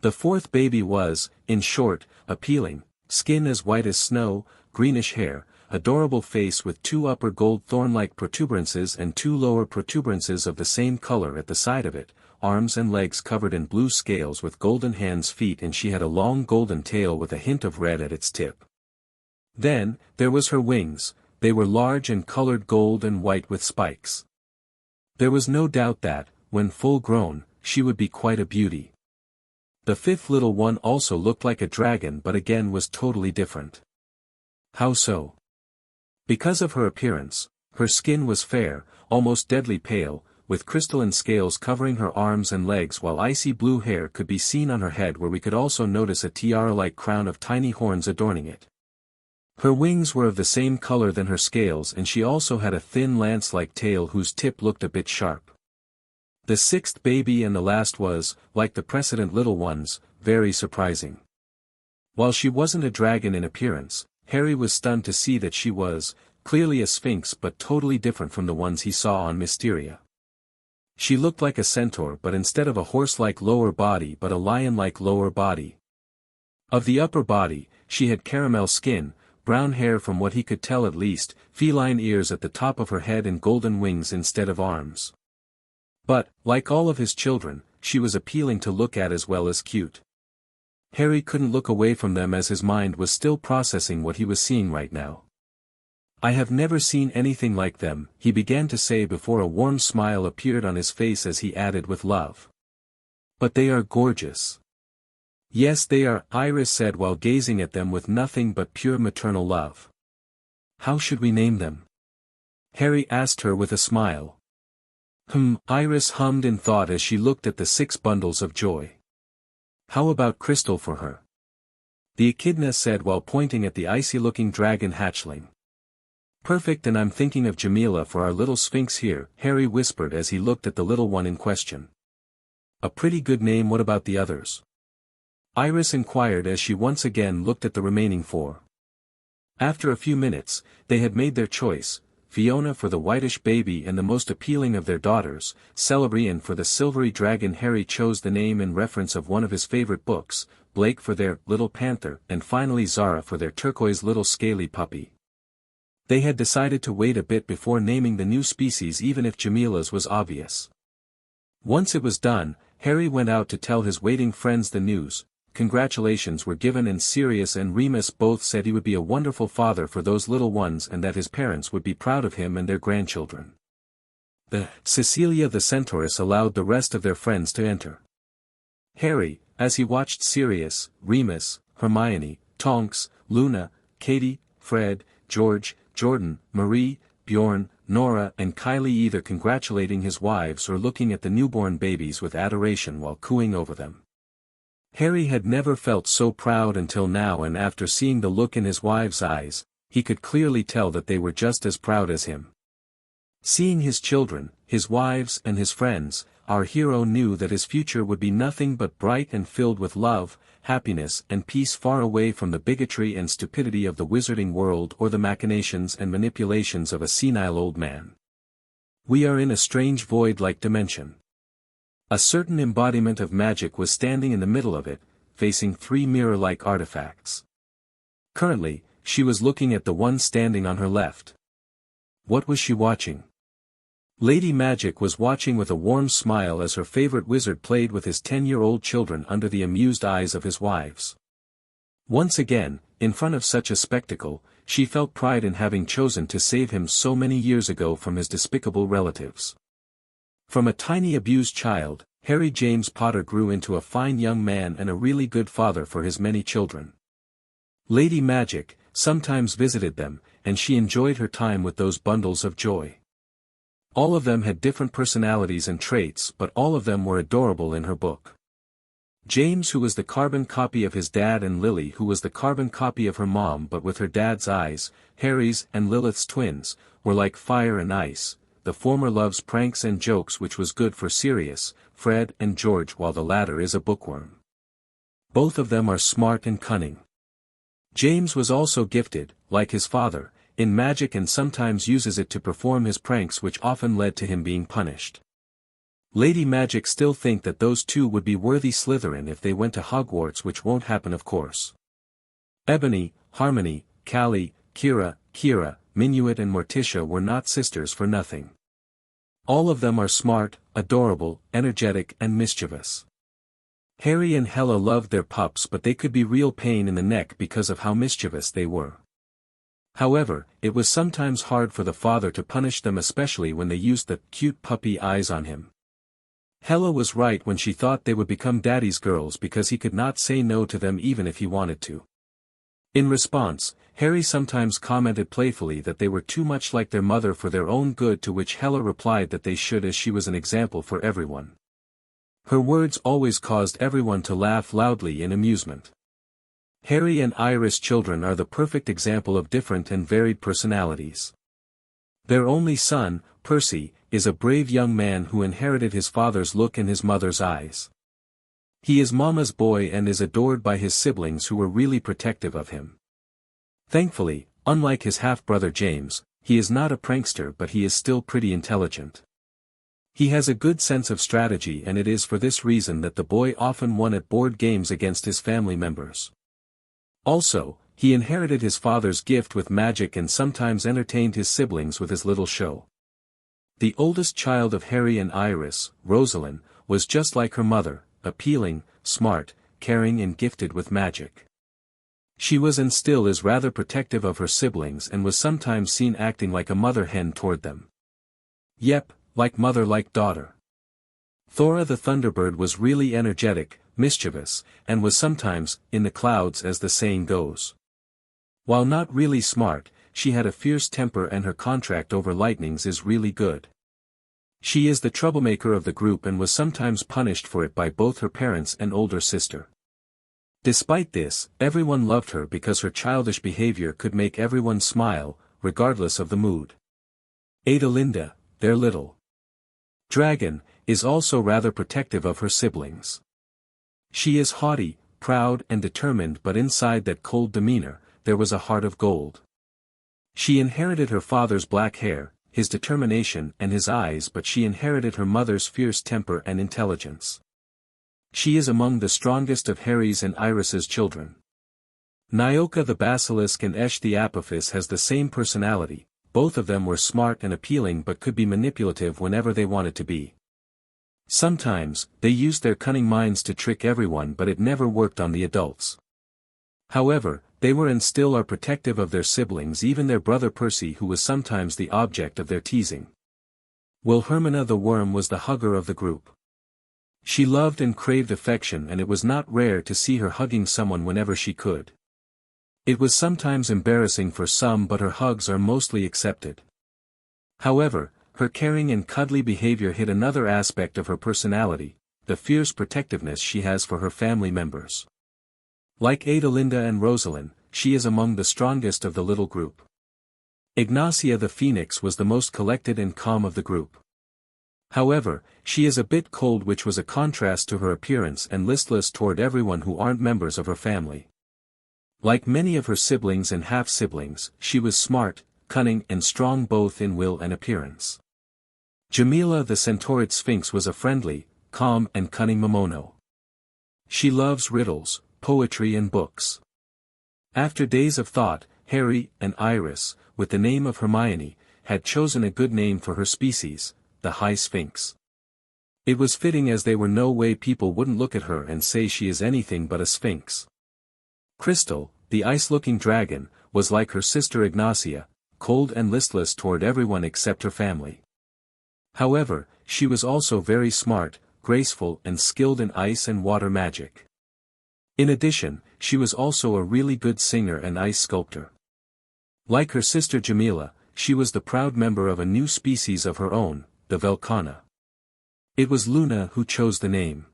B: The 4th baby was, in short, appealing, skin as white as snow, greenish hair, adorable face with 2 upper gold thorn-like protuberances and 2 lower protuberances of the same color at the side of it, arms and legs covered in blue scales with golden hands, feet, and she had a long golden tail with a hint of red at its tip. Then, there was her wings. They were large and colored gold and white with spikes. There was no doubt that, when full grown, she would be quite a beauty. The 5th little one also looked like a dragon but again was totally different. How so? Because of her appearance, her skin was fair, almost deadly pale, with crystalline scales covering her arms and legs, while icy blue hair could be seen on her head, where we could also notice a tiara-like crown of tiny horns adorning it. Her wings were of the same color than her scales, and she also had a thin lance-like tail whose tip looked a bit sharp. The 6th baby and the last was, like the precedent little ones, very surprising. While she wasn't a dragon in appearance, Harry was stunned to see that she was, clearly a sphinx but totally different from the ones he saw on Mysteria. She looked like a centaur, but instead of a horse-like lower body but a lion-like lower body. Of the upper body, she had caramel skin, brown hair from what he could tell at least, feline ears at the top of her head and golden wings instead of arms. But, like all of his children, she was appealing to look at as well as cute. Harry couldn't look away from them as his mind was still processing what he was seeing right now. "I have never seen anything like them," he began to say before a warm smile appeared on his face as he added with love. "But they are gorgeous." "Yes, they are," Iris said while gazing at them with nothing but pure maternal love. "How should we name them?" Harry asked her with a smile. Iris hummed in thought as she looked at the 6 bundles of joy. "How about Crystal for her?" the echidna said while pointing at the icy-looking dragon hatchling. "Perfect, and I'm thinking of Jamila for our little sphinx here," Harry whispered as he looked at the little one in question. "A pretty good name. What about the others?" Iris inquired as she once again looked at the remaining 4. After a few minutes, they had made their choice: Fiona for the whitish baby and the most appealing of their daughters, Celebrian for the silvery dragon. Harry chose the name in reference of one of his favorite books, Blake for their little panther, and finally Zara for their turquoise little scaly puppy. They had decided to wait a bit before naming the new species, even if Jamila's was obvious. Once it was done, Harry went out to tell his waiting friends the news. Congratulations were given, and Sirius and Remus both said he would be a wonderful father for those little ones and that his parents would be proud of him and their grandchildren. Cecilia the Centaurus allowed the rest of their friends to enter. Harry, as he watched Sirius, Remus, Hermione, Tonks, Luna, Katie, Fred, George, Jordan, Marie, Bjorn, Nora and Kylie either congratulating his wives or looking at the newborn babies with adoration while cooing over them. Harry had never felt so proud until now, and after seeing the look in his wives' eyes, he could clearly tell that they were just as proud as him. Seeing his children, his wives and his friends, our hero knew that his future would be nothing but bright and filled with love, happiness and peace, far away from the bigotry and stupidity of the wizarding world or the machinations and manipulations of a senile old man. We are in a strange void-like dimension. A certain embodiment of magic was standing in the middle of it, facing 3 mirror-like artifacts. Currently, she was looking at the one standing on her left. What was she watching? Lady Magic was watching with a warm smile as her favorite wizard played with his 10-year-old children under the amused eyes of his wives. Once again, in front of such a spectacle, she felt pride in having chosen to save him so many years ago from his despicable relatives. From a tiny abused child, Harry James Potter grew into a fine young man and a really good father for his many children. Lady Magic sometimes visited them, and she enjoyed her time with those bundles of joy. All of them had different personalities and traits, but all of them were adorable in her book. James, who was the carbon copy of his dad, and Lily, who was the carbon copy of her mom but with her dad's eyes, Harry's and Lilith's twins, were like fire and ice. the former loves pranks and jokes, which was good for Sirius, Fred and George, while the latter is a bookworm. Both of them are smart and cunning. James was also gifted, like his father, in magic and sometimes uses it to perform his pranks, which often led to him being punished. Lady Magic still think that those two would be worthy Slytherin if they went to Hogwarts, which won't happen of course. Ebony, Harmony, Callie, Kira, Minuet and Morticia were not sisters for nothing. All of them are smart, adorable, energetic and mischievous. Harry and Hella loved their pups, but they could be real pain in the neck because of how mischievous they were. However, it was sometimes hard for the father to punish them, especially when they used the cute puppy eyes on him. Hella was right when she thought they would become daddy's girls because he could not say no to them even if he wanted to. In response, Harry sometimes commented playfully that they were too much like their mother for their own good, to which Hella replied that they should, as she was an example for everyone. Her words always caused everyone to laugh loudly in amusement. Harry and Iris' children are the perfect example of different and varied personalities. Their only son, Percy, is a brave young man who inherited his father's look and his mother's eyes. He is Mama's boy and is adored by his siblings, who were really protective of him. Thankfully, unlike his half-brother James, he is not a prankster, but he is still pretty intelligent. He has a good sense of strategy, and it is for this reason that the boy often won at board games against his family members. Also, he inherited his father's gift with magic and sometimes entertained his siblings with his little show. The oldest child of Harry and Iris, Rosalind, was just like her mother, appealing, smart, caring and gifted with magic. She was and still is rather protective of her siblings and was sometimes seen acting like a mother hen toward them. Yep, like mother like daughter. Thora the Thunderbird was really energetic, mischievous, and was sometimes in the clouds, as the saying goes. While not really smart, she had a fierce temper and her contract over lightnings is really good. She is the troublemaker of the group and was sometimes punished for it by both her parents and older sister. Despite this, everyone loved her because her childish behavior could make everyone smile, regardless of the mood. Adelinda, their little dragon, is also rather protective of her siblings. She is haughty, proud and determined, but inside that cold demeanor, there was a heart of gold. She inherited her father's black hair, his determination and his eyes, but she inherited her mother's fierce temper and intelligence. She is among the strongest of Harry's and Iris's children. Nyoka the basilisk and Esh the apophis has the same personality. Both of them were smart and appealing but could be manipulative whenever they wanted to be. Sometimes, they used their cunning minds to trick everyone, but it never worked on the adults. However, they were and still are protective of their siblings, even their brother Percy, who was sometimes the object of their teasing. Wilhelmina the worm was the hugger of the group. She loved and craved affection, and it was not rare to see her hugging someone whenever she could. It was sometimes embarrassing for some, but her hugs are mostly accepted. However, her caring and cuddly behavior hid another aspect of her personality, the fierce protectiveness she has for her family members. Like Adelinda and Rosalind, she is among the strongest of the little group. Ignacia the Phoenix was the most collected and calm of the group. However, she is a bit cold, which was a contrast to her appearance, and listless toward everyone who aren't members of her family. Like many of her siblings and half-siblings, she was smart, cunning and strong both in will and appearance. Jamila the Centaurid Sphinx was a friendly, calm and cunning Momono. She loves riddles, poetry and books. After days of thought, Harry and Iris, with the name of Hermione, had chosen a good name for her species, the High Sphinx. It was fitting, as there were no way people wouldn't look at her and say she is anything but a sphinx. Crystal, the ice-looking dragon, was like her sister Ignacia, cold and listless toward everyone except her family. However, she was also very smart, graceful and skilled in ice and water magic. In addition, she was also a really good singer and ice sculptor. Like her sister Jamila, she was the proud member of a new species of her own, the Velcana. It was Luna who chose the name.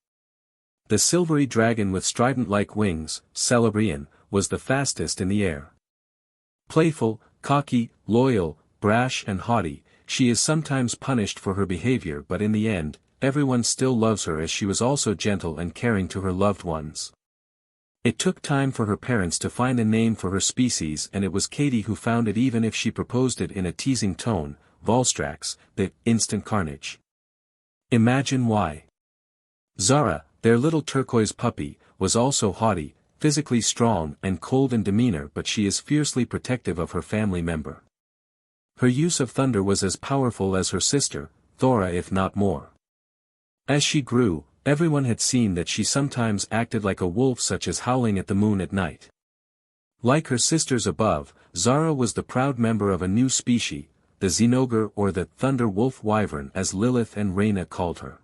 B: The silvery dragon with strident-like wings, Celebrian, was the fastest in the air. Playful, cocky, loyal, brash and haughty, she is sometimes punished for her behavior, but in the end, everyone still loves her as she was also gentle and caring to her loved ones. It took time for her parents to find a name for her species, and it was Katie who found it, even if she proposed it in a teasing tone, Volstrax, the instant carnage. Imagine why. Zara, their little turquoise puppy, was also haughty, physically strong and cold in demeanor, but she is fiercely protective of her family member. Her use of thunder was as powerful as her sister, Thora, if not more. As she grew, everyone had seen that she sometimes acted like a wolf, such as howling at the moon at night. Like her sisters above, Zara was the proud member of a new species, the Zinogre, or the Thunder Wolf Wyvern, as Lilith and Raina called her.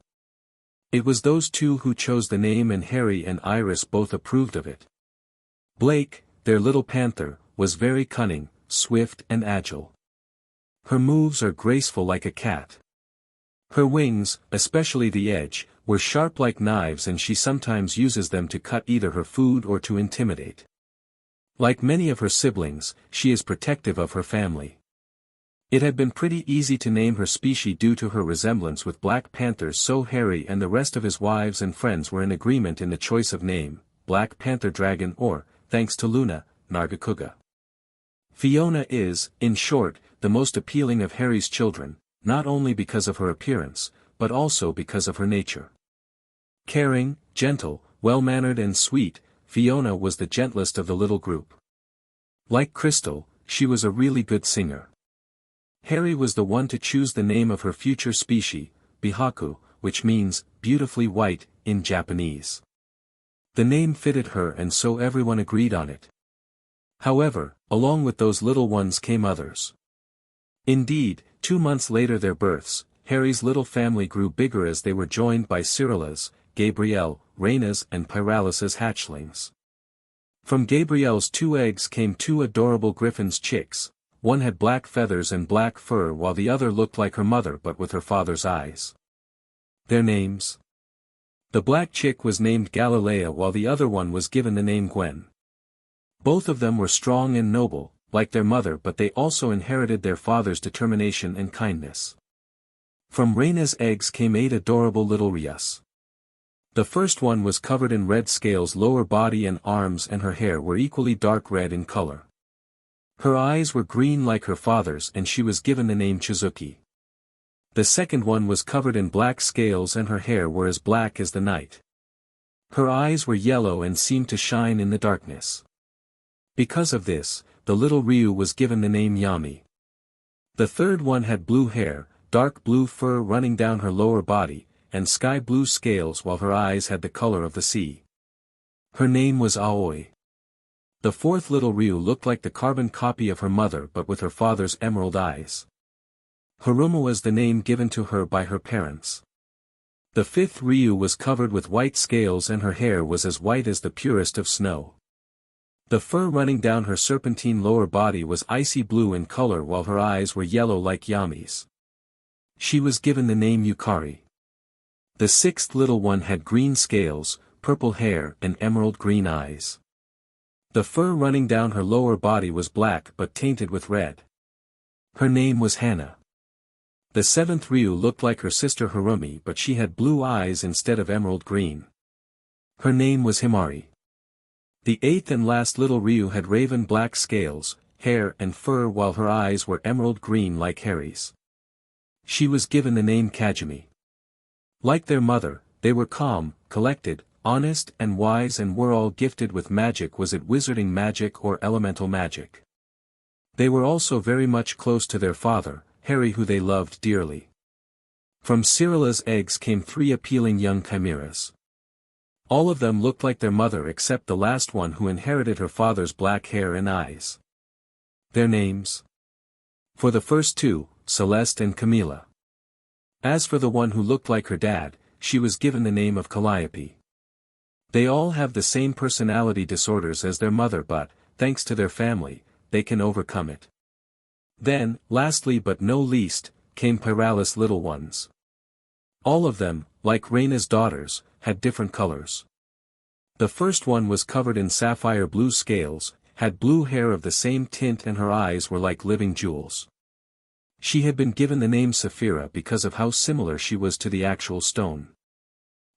B: It was those two who chose the name, and Harry and Iris both approved of it. Blake, their little panther, was very cunning, swift and agile. Her moves are graceful like a cat. Her wings, especially the edge, were sharp like knives, and she sometimes uses them to cut either her food or to intimidate. Like many of her siblings, she is protective of her family. It had been pretty easy to name her species due to her resemblance with Black Panthers, so Harry and the rest of his wives and friends were in agreement in the choice of name, Black Panther Dragon, or, thanks to Luna, Nargacuga. Fiona is, in short, the most appealing of Harry's children, not only because of her appearance, but also because of her nature. Caring, gentle, well-mannered and sweet, Fiona was the gentlest of the little group. Like Crystal, she was a really good singer. Harry was the one to choose the name of her future species, Bihaku, which means, beautifully white, in Japanese. The name fitted her, and so everyone agreed on it. However, along with those little ones came others. Indeed, 2 months later their births, Harry's little family grew bigger as they were joined by Cyrilla's, Gabrielle, Raina's and Pyralis's hatchlings. From Gabrielle's 2 eggs came 2 adorable Griffin's chicks. One had black feathers and black fur, while the other looked like her mother but with her father's eyes. Their names? The black chick was named Galilea, while the other one was given the name Gwen. Both of them were strong and noble, like their mother, but they also inherited their father's determination and kindness. From Raina's eggs came 8 adorable little Rias. The first one was covered in red scales. Lower body and arms and her hair were equally dark red in color. Her eyes were green like her father's, and she was given the name Chizuki. The second one was covered in black scales and her hair were as black as the night. Her eyes were yellow and seemed to shine in the darkness. Because of this, the little Ryu was given the name Yami. The third one had blue hair, dark blue fur running down her lower body, and sky blue scales, while her eyes had the color of the sea. Her name was Aoi. The fourth little Ryu looked like the carbon copy of her mother but with her father's emerald eyes. Haruma was the name given to her by her parents. The fifth Ryu was covered with white scales and her hair was as white as the purest of snow. The fur running down her serpentine lower body was icy blue in color, while her eyes were yellow like Yami's. She was given the name Yukari. The sixth little one had green scales, purple hair and emerald green eyes. The fur running down her lower body was black but tainted with red. Her name was Hana. The seventh Ryu looked like her sister Harumi, but she had blue eyes instead of emerald green. Her name was Himari. The eighth and last little Ryu had raven black scales, hair and fur, while her eyes were emerald green like Harry's. She was given the name Kajimi. Like their mother, they were calm, collected, honest and wise, and were all gifted with magic, was it wizarding magic or elemental magic. They were also very much close to their father, Harry, who they loved dearly. From Cyrilla's eggs came 3 appealing young chimeras. All of them looked like their mother except the last one, who inherited her father's black hair and eyes. Their names? For the first 2, Celeste and Camila. As for the one who looked like her dad, she was given the name of Calliope. They all have the same personality disorders as their mother, but, thanks to their family, they can overcome it. Then, lastly but no least, came Pyralis' little ones. All of them, like Raina's daughters, had different colors. The first one was covered in sapphire blue scales, had blue hair of the same tint, and her eyes were like living jewels. She had been given the name Sapphira because of how similar she was to the actual stone.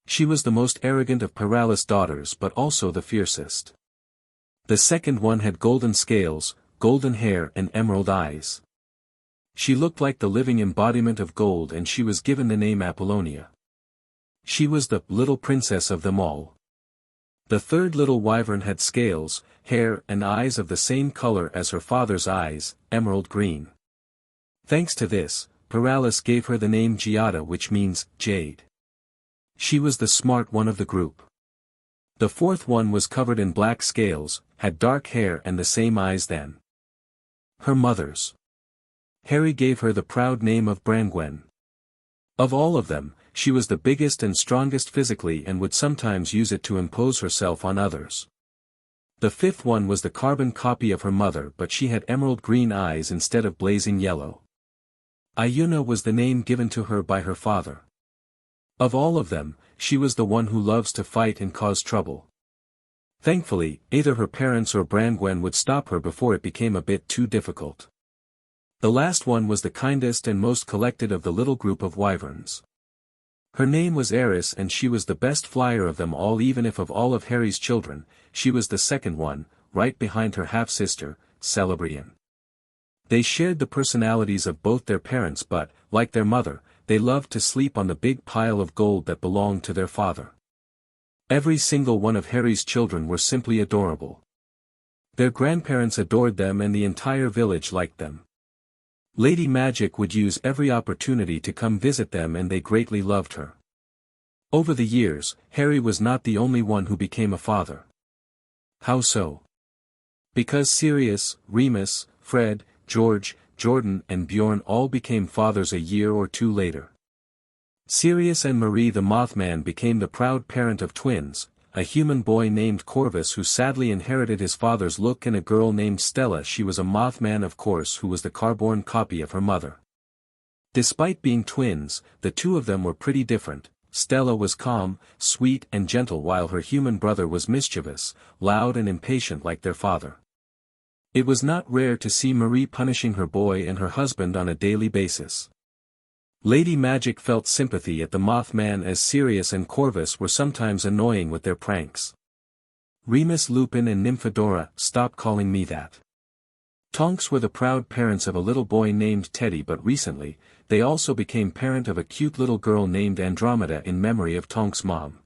B: She was the most arrogant of Paralis' daughters but also the fiercest. The second one had golden scales, golden hair and emerald eyes. She looked like the living embodiment of gold and she was given the name Apollonia. She was the little princess of them all. The third little wyvern had scales, hair and eyes of the same color as her father's eyes, emerald green. Thanks to this, Paralis gave her the name Giada, which means jade. She was the smart one of the group. The fourth one was covered in black scales, had dark hair and the same eyes then. Her mother's. Harry gave her the proud name of Brangwen. Of all of them, she was the biggest and strongest physically and would sometimes use it to impose herself on others. The fifth one was the carbon copy of her mother, but she had emerald green eyes instead of blazing yellow. Ayuna was the name given to her by her father. Of all of them, she was the one who loves to fight and cause trouble. Thankfully, either her parents or Brangwen would stop her before it became a bit too difficult. The last one was the kindest and most collected of the little group of wyverns. Her name was Eris and she was the best flyer of them all, even if of all of Harry's children, she was the second one, right behind her half-sister, Celebrian. They shared the personalities of both their parents but, like their mother, they loved to sleep on the big pile of gold that belonged to their father. Every single one of Harry's children were simply adorable. Their grandparents adored them and the entire village liked them. Lady Magic would use every opportunity to come visit them and they greatly loved her. Over the years, Harry was not the only one who became a father. How so? Because Sirius, Remus, Fred, George, Jordan and Bjorn all became fathers a year or two later. Sirius and Marie the Mothman became the proud parent of twins, a human boy named Corvus who sadly inherited his father's look and a girl named Stella. She was a Mothman of course who was the carbon copy of her mother. Despite being twins, the two of them were pretty different. Stella was calm, sweet and gentle while her human brother was mischievous, loud and impatient like their father. It was not rare to see Marie punishing her boy and her husband on a daily basis. Lady Magic felt sympathy at the Mothman as Sirius and Corvus were sometimes annoying with their pranks. Remus, Lupin and Nymphadora, stop calling me that. Tonks were the proud parents of a little boy named Teddy, but recently, they also became parent of a cute little girl named Andromeda in memory of Tonks' mom.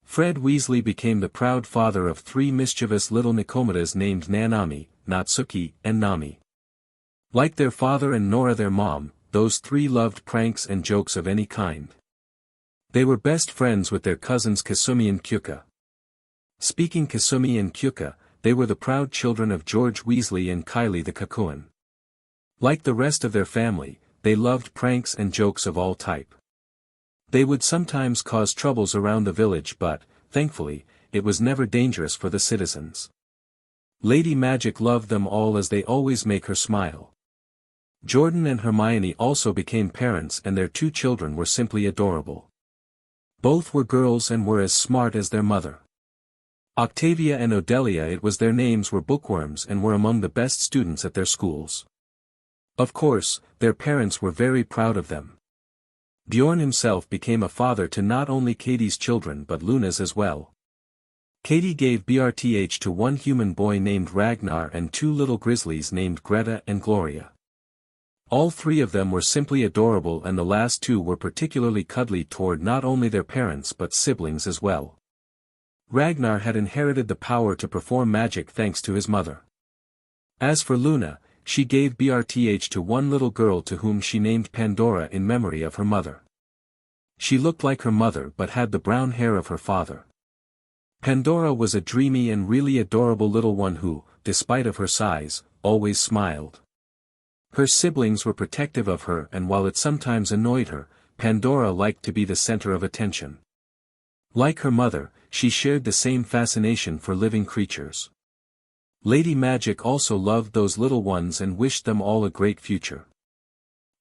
B: Fred Weasley became the proud father of three mischievous little Nicomedas named Nanami, Natsuki, and Nami. Like their father and Nora their mom, those three loved pranks and jokes of any kind. They were best friends with their cousins Kasumi and Kyuka. Speaking Kasumi and Kyuka, they were the proud children of George Weasley and Kylie the Kakuan. Like the rest of their family, they loved pranks and jokes of all type. They would sometimes cause troubles around the village but, thankfully, it was never dangerous for the citizens. Lady Magic loved them all as they always make her smile. Jordan and Hermione also became parents and their two children were simply adorable. Both were girls and were as smart as their mother. Octavia and Odelia, it was their names, were bookworms and were among the best students at their schools. Of course, their parents were very proud of them. Bjorn himself became a father to not only Katie's children but Luna's as well. Katie gave BRTH to one human boy named Ragnar and two little grizzlies named Greta and Gloria. All three of them were simply adorable and the last two were particularly cuddly toward not only their parents but siblings as well. Ragnar had inherited the power to perform magic thanks to his mother. As for Luna, she gave BRTH to one little girl to whom she named Pandora in memory of her mother. She looked like her mother but had the brown hair of her father. Pandora was a dreamy and really adorable little one who, despite of her size, always smiled. Her siblings were protective of her and while it sometimes annoyed her, Pandora liked to be the center of attention. Like her mother, she shared the same fascination for living creatures. Lady Magic also loved those little ones and wished them all a great future.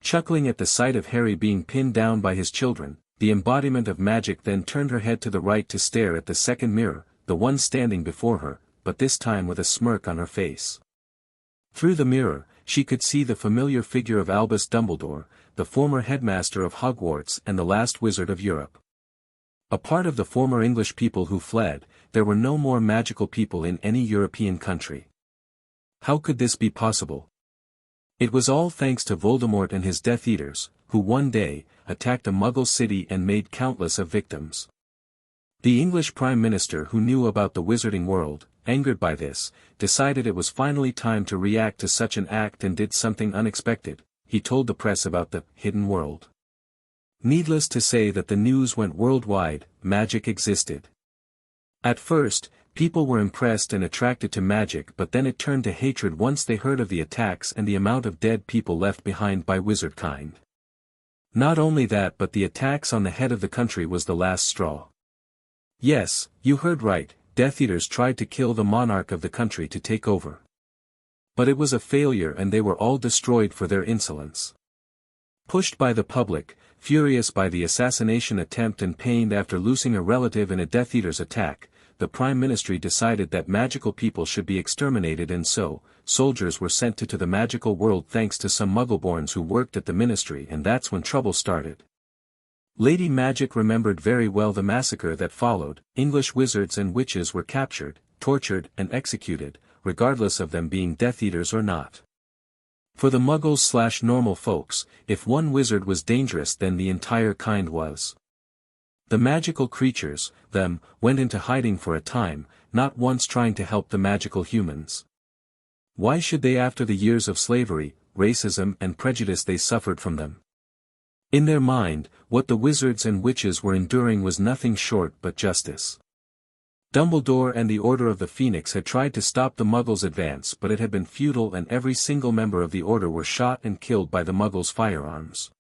B: Chuckling at the sight of Harry being pinned down by his children, the embodiment of magic then turned her head to the right to stare at the second mirror, the one standing before her, but this time with a smirk on her face. Through the mirror, she could see the familiar figure of Albus Dumbledore, the former headmaster of Hogwarts and the last wizard of Europe. A part of the former English people who fled, there were no more magical people in any European country. How could this be possible? It was all thanks to Voldemort and his Death Eaters, who one day, attacked a Muggle city and made countless of victims. The English Prime Minister, who knew about the wizarding world, angered by this, decided it was finally time to react to such an act and did something unexpected. He told the press about the hidden world. Needless to say that the news went worldwide. Magic existed. At first, people were impressed and attracted to magic, but then it turned to hatred once they heard of the attacks and the amount of dead people left behind by wizard kind. Not only that, but the attacks on the head of the country was the last straw. Yes, you heard right, Death Eaters tried to kill the monarch of the country to take over. But it was a failure and they were all destroyed for their insolence. Pushed by the public, furious by the assassination attempt and pained after losing a relative in a Death Eater's attack, the Prime Ministry decided that magical people should be exterminated, and so, soldiers were sent to the magical world thanks to some Muggleborns who worked at the ministry, and that's when trouble started. Lady Magic remembered very well the massacre that followed. English wizards and witches were captured, tortured and executed, regardless of them being Death Eaters or not. For the Muggles/normal folks, if one wizard was dangerous then the entire kind was. The magical creatures, them, went into hiding for a time, not once trying to help the magical humans. Why should they after the years of slavery, racism and prejudice they suffered from them? In their mind, what the wizards and witches were enduring was nothing short but justice. Dumbledore and the Order of the Phoenix had tried to stop the Muggles' advance, but it had been futile and every single member of the Order were shot and killed by the Muggles' firearms.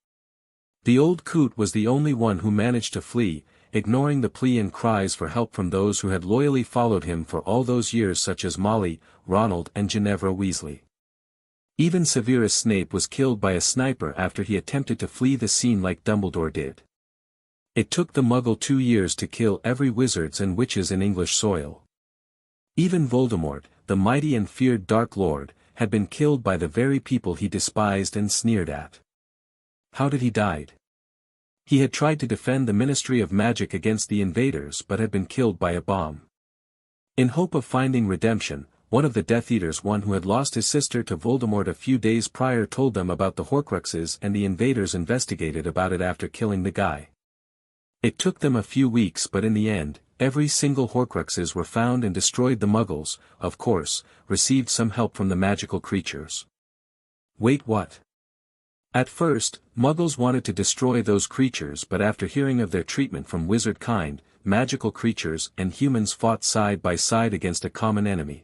B: The old coot was the only one who managed to flee, ignoring the plea and cries for help from those who had loyally followed him for all those years, such as Molly, Ronald and Ginevra Weasley. Even Severus Snape was killed by a sniper after he attempted to flee the scene like Dumbledore did. It took the Muggle 2 years to kill every wizards and witches in English soil. Even Voldemort, the mighty and feared Dark Lord, had been killed by the very people he despised and sneered at. How did he die? He had tried to defend the Ministry of Magic against the invaders but had been killed by a bomb. In hope of finding redemption, one of the Death Eaters, one who had lost his sister to Voldemort a few days prior, told them about the Horcruxes, and the invaders investigated about it after killing the guy. It took them a few weeks, but in the end, every single Horcruxes were found and destroyed. The Muggles, of course, received some help from the magical creatures. Wait, what? At first, Muggles wanted to destroy those creatures, but after hearing of their treatment from wizard kind, magical creatures and humans fought side by side against a common enemy.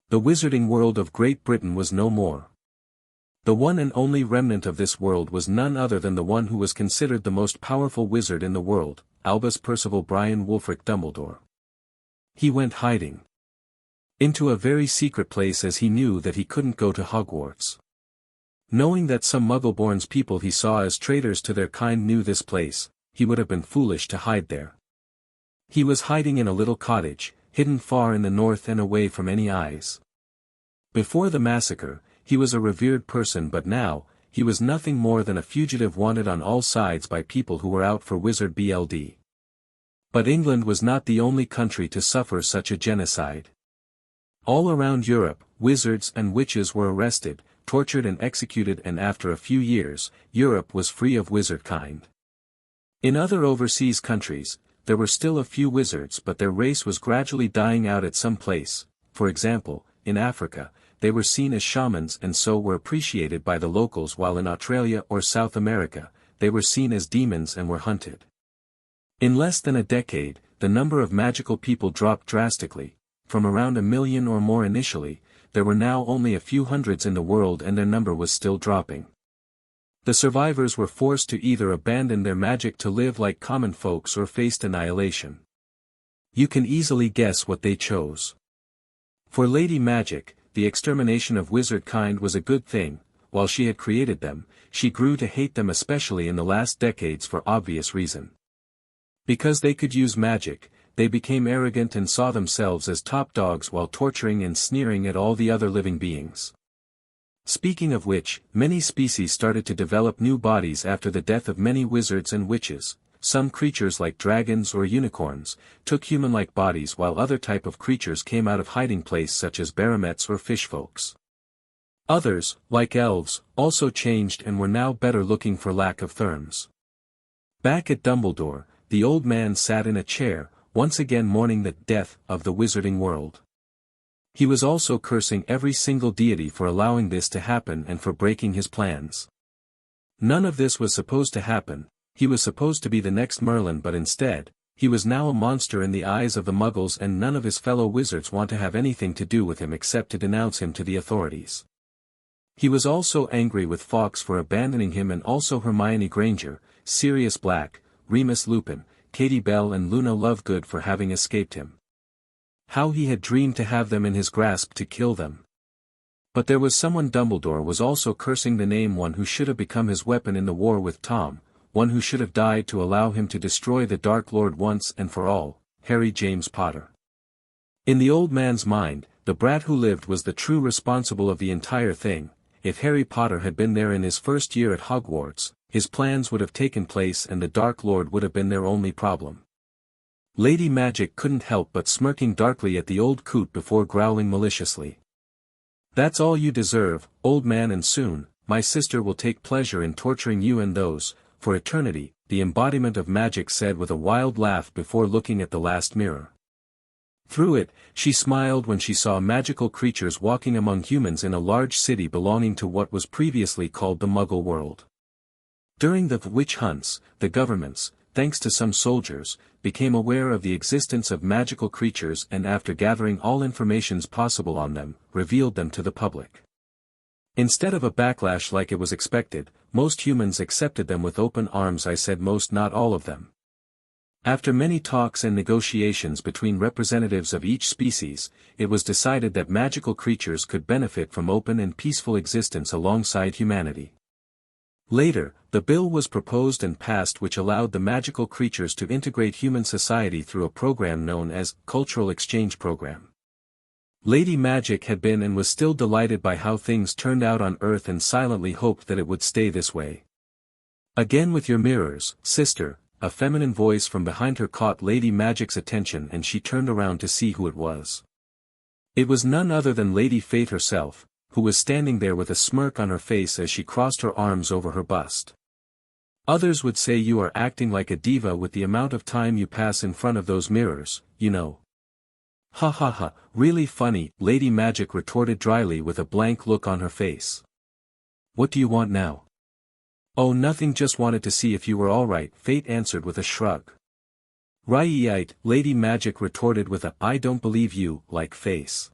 B: The wizarding world of Great Britain was no more. The one and only remnant of this world was none other than the one who was considered the most powerful wizard in the world, Albus Percival Brian Wulfric Dumbledore. He went hiding into a very secret place, as he knew that he couldn't go to Hogwarts. Knowing that some Muggle-born people he saw as traitors to their kind knew this place, he would have been foolish to hide there. He was hiding in a little cottage, hidden far in the north and away from any eyes. Before the massacre, he was a revered person, but now, he was nothing more than a fugitive wanted on all sides by people who were out for wizard blood. But England was not the only country to suffer such a genocide. All around Europe, wizards and witches were arrested, tortured and executed, and after a few years, Europe was free of wizard kind. In other overseas countries, there were still a few wizards, but their race was gradually dying out at some place. For example, in Africa, they were seen as shamans and so were appreciated by the locals, while in Australia or South America, they were seen as demons and were hunted. In less than a decade, the number of magical people dropped drastically. From around 1 million or more initially, there were now only a few hundreds in the world, and their number was still dropping. The survivors were forced to either abandon their magic to live like common folks or faced annihilation. You can easily guess what they chose. For Lady Magic, the extermination of wizard kind was a good thing. While she had created them, she grew to hate them, especially in the last decades, for obvious reason. Because they could use magic, they became arrogant and saw themselves as top dogs while torturing and sneering at all the other living beings. Speaking of which, many species started to develop new bodies after the death of many wizards and witches. Some creatures like dragons or unicorns, took human-like bodies while other type of creatures came out of hiding place such as baromettes or fishfolks. Others, like elves, also changed and were now better looking for lack of terms. Back at Dumbledore, the old man sat in a chair, once again mourning the death of the wizarding world. He was also cursing every single deity for allowing this to happen and for breaking his plans. None of this was supposed to happen. He was supposed to be the next Merlin, but instead, he was now a monster in the eyes of the Muggles, and none of his fellow wizards want to have anything to do with him except to denounce him to the authorities. He was also angry with Fawkes for abandoning him, and also Hermione Granger, Sirius Black, Remus Lupin, Katie Bell and Luna Lovegood for having escaped him. How he had dreamed to have them in his grasp to kill them. But there was someone Dumbledore was also cursing, the name, one who should have become his weapon in the war with Tom, one who should have died to allow him to destroy the Dark Lord once and for all, Harry James Potter. In the old man's mind, the brat who lived was the true responsible of the entire thing. If Harry Potter had been there in his first year at Hogwarts, his plans would have taken place and the Dark Lord would have been their only problem. Lady Magic couldn't help but smirking darkly at the old coot before growling maliciously. "That's all you deserve, old man, and soon, my sister will take pleasure in torturing you and those, for eternity," the embodiment of magic said with a wild laugh before looking at the last mirror. Through it, she smiled when she saw magical creatures walking among humans in a large city belonging to what was previously called the Muggle world. During the witch hunts, the governments, thanks to some soldiers, became aware of the existence of magical creatures and after gathering all informations possible on them, revealed them to the public. Instead of a backlash like it was expected, most humans accepted them with open arms. I said most, not all of them. After many talks and negotiations between representatives of each species, it was decided that magical creatures could benefit from open and peaceful existence alongside humanity. Later, the bill was proposed and passed which allowed the magical creatures to integrate human society through a program known as Cultural Exchange Program. Lady Magic had been and was still delighted by how things turned out on Earth and silently hoped that it would stay this way. "Again with your mirrors, sister," a feminine voice from behind her caught Lady Magic's attention and she turned around to see who it was. It was none other than Lady Fate herself, who was standing there with a smirk on her face as she crossed her arms over her bust. "Others would say you are acting like a diva with the amount of time you pass in front of those mirrors, you know." "Ha ha ha, really funny," Lady Magic retorted dryly with a blank look on her face. "What do you want now?" "Oh, nothing, just wanted to see if you were alright," Fate answered with a shrug. "Right," Lady Magic retorted with a "I don't believe you" like face.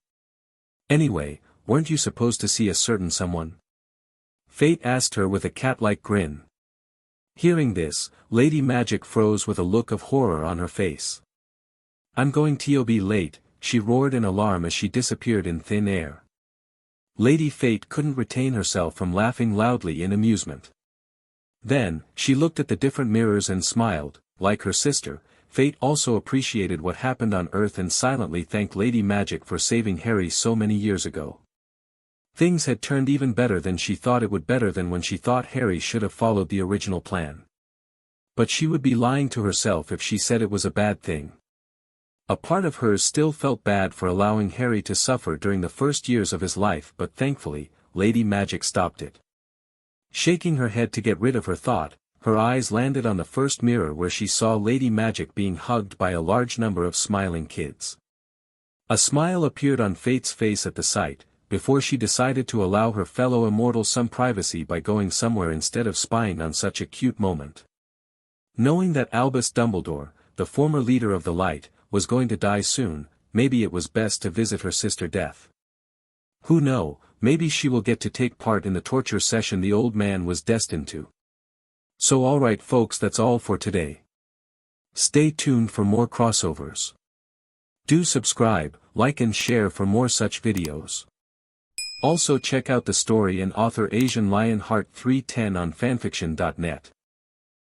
B: "Anyway, weren't you supposed to see a certain someone?" Fate asked her with a cat-like grin. Hearing this, Lady Magic froze with a look of horror on her face. "I'm going to be late," she roared in alarm as she disappeared in thin air. Lady Fate couldn't retain herself from laughing loudly in amusement. Then, she looked at the different mirrors and smiled. Like her sister, Fate also appreciated what happened on Earth and silently thanked Lady Magic for saving Harry so many years ago. Things had turned even better than she thought it would, better than when she thought Harry should have followed the original plan. But she would be lying to herself if she said it was a bad thing. A part of hers still felt bad for allowing Harry to suffer during the first years of his life, but thankfully, Lady Magic stopped it. Shaking her head to get rid of her thought, her eyes landed on the first mirror where she saw Lady Magic being hugged by a large number of smiling kids. A smile appeared on Fate's face at the sight, before she decided to allow her fellow immortal some privacy by going somewhere instead of spying on such a cute moment. Knowing that Albus Dumbledore, the former leader of the Light, was going to die soon, maybe it was best to visit her sister Death. Who knows, maybe she will get to take part in the torture session the old man was destined to. So alright folks, that's all for today. Stay tuned for more crossovers. Do subscribe, like and share for more such videos. Also check out the story and author Asian Lionheart 310 on fanfiction.net.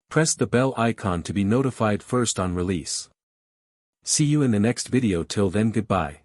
B: Press the bell icon to be notified first on release. See you in the next video. Till then, goodbye.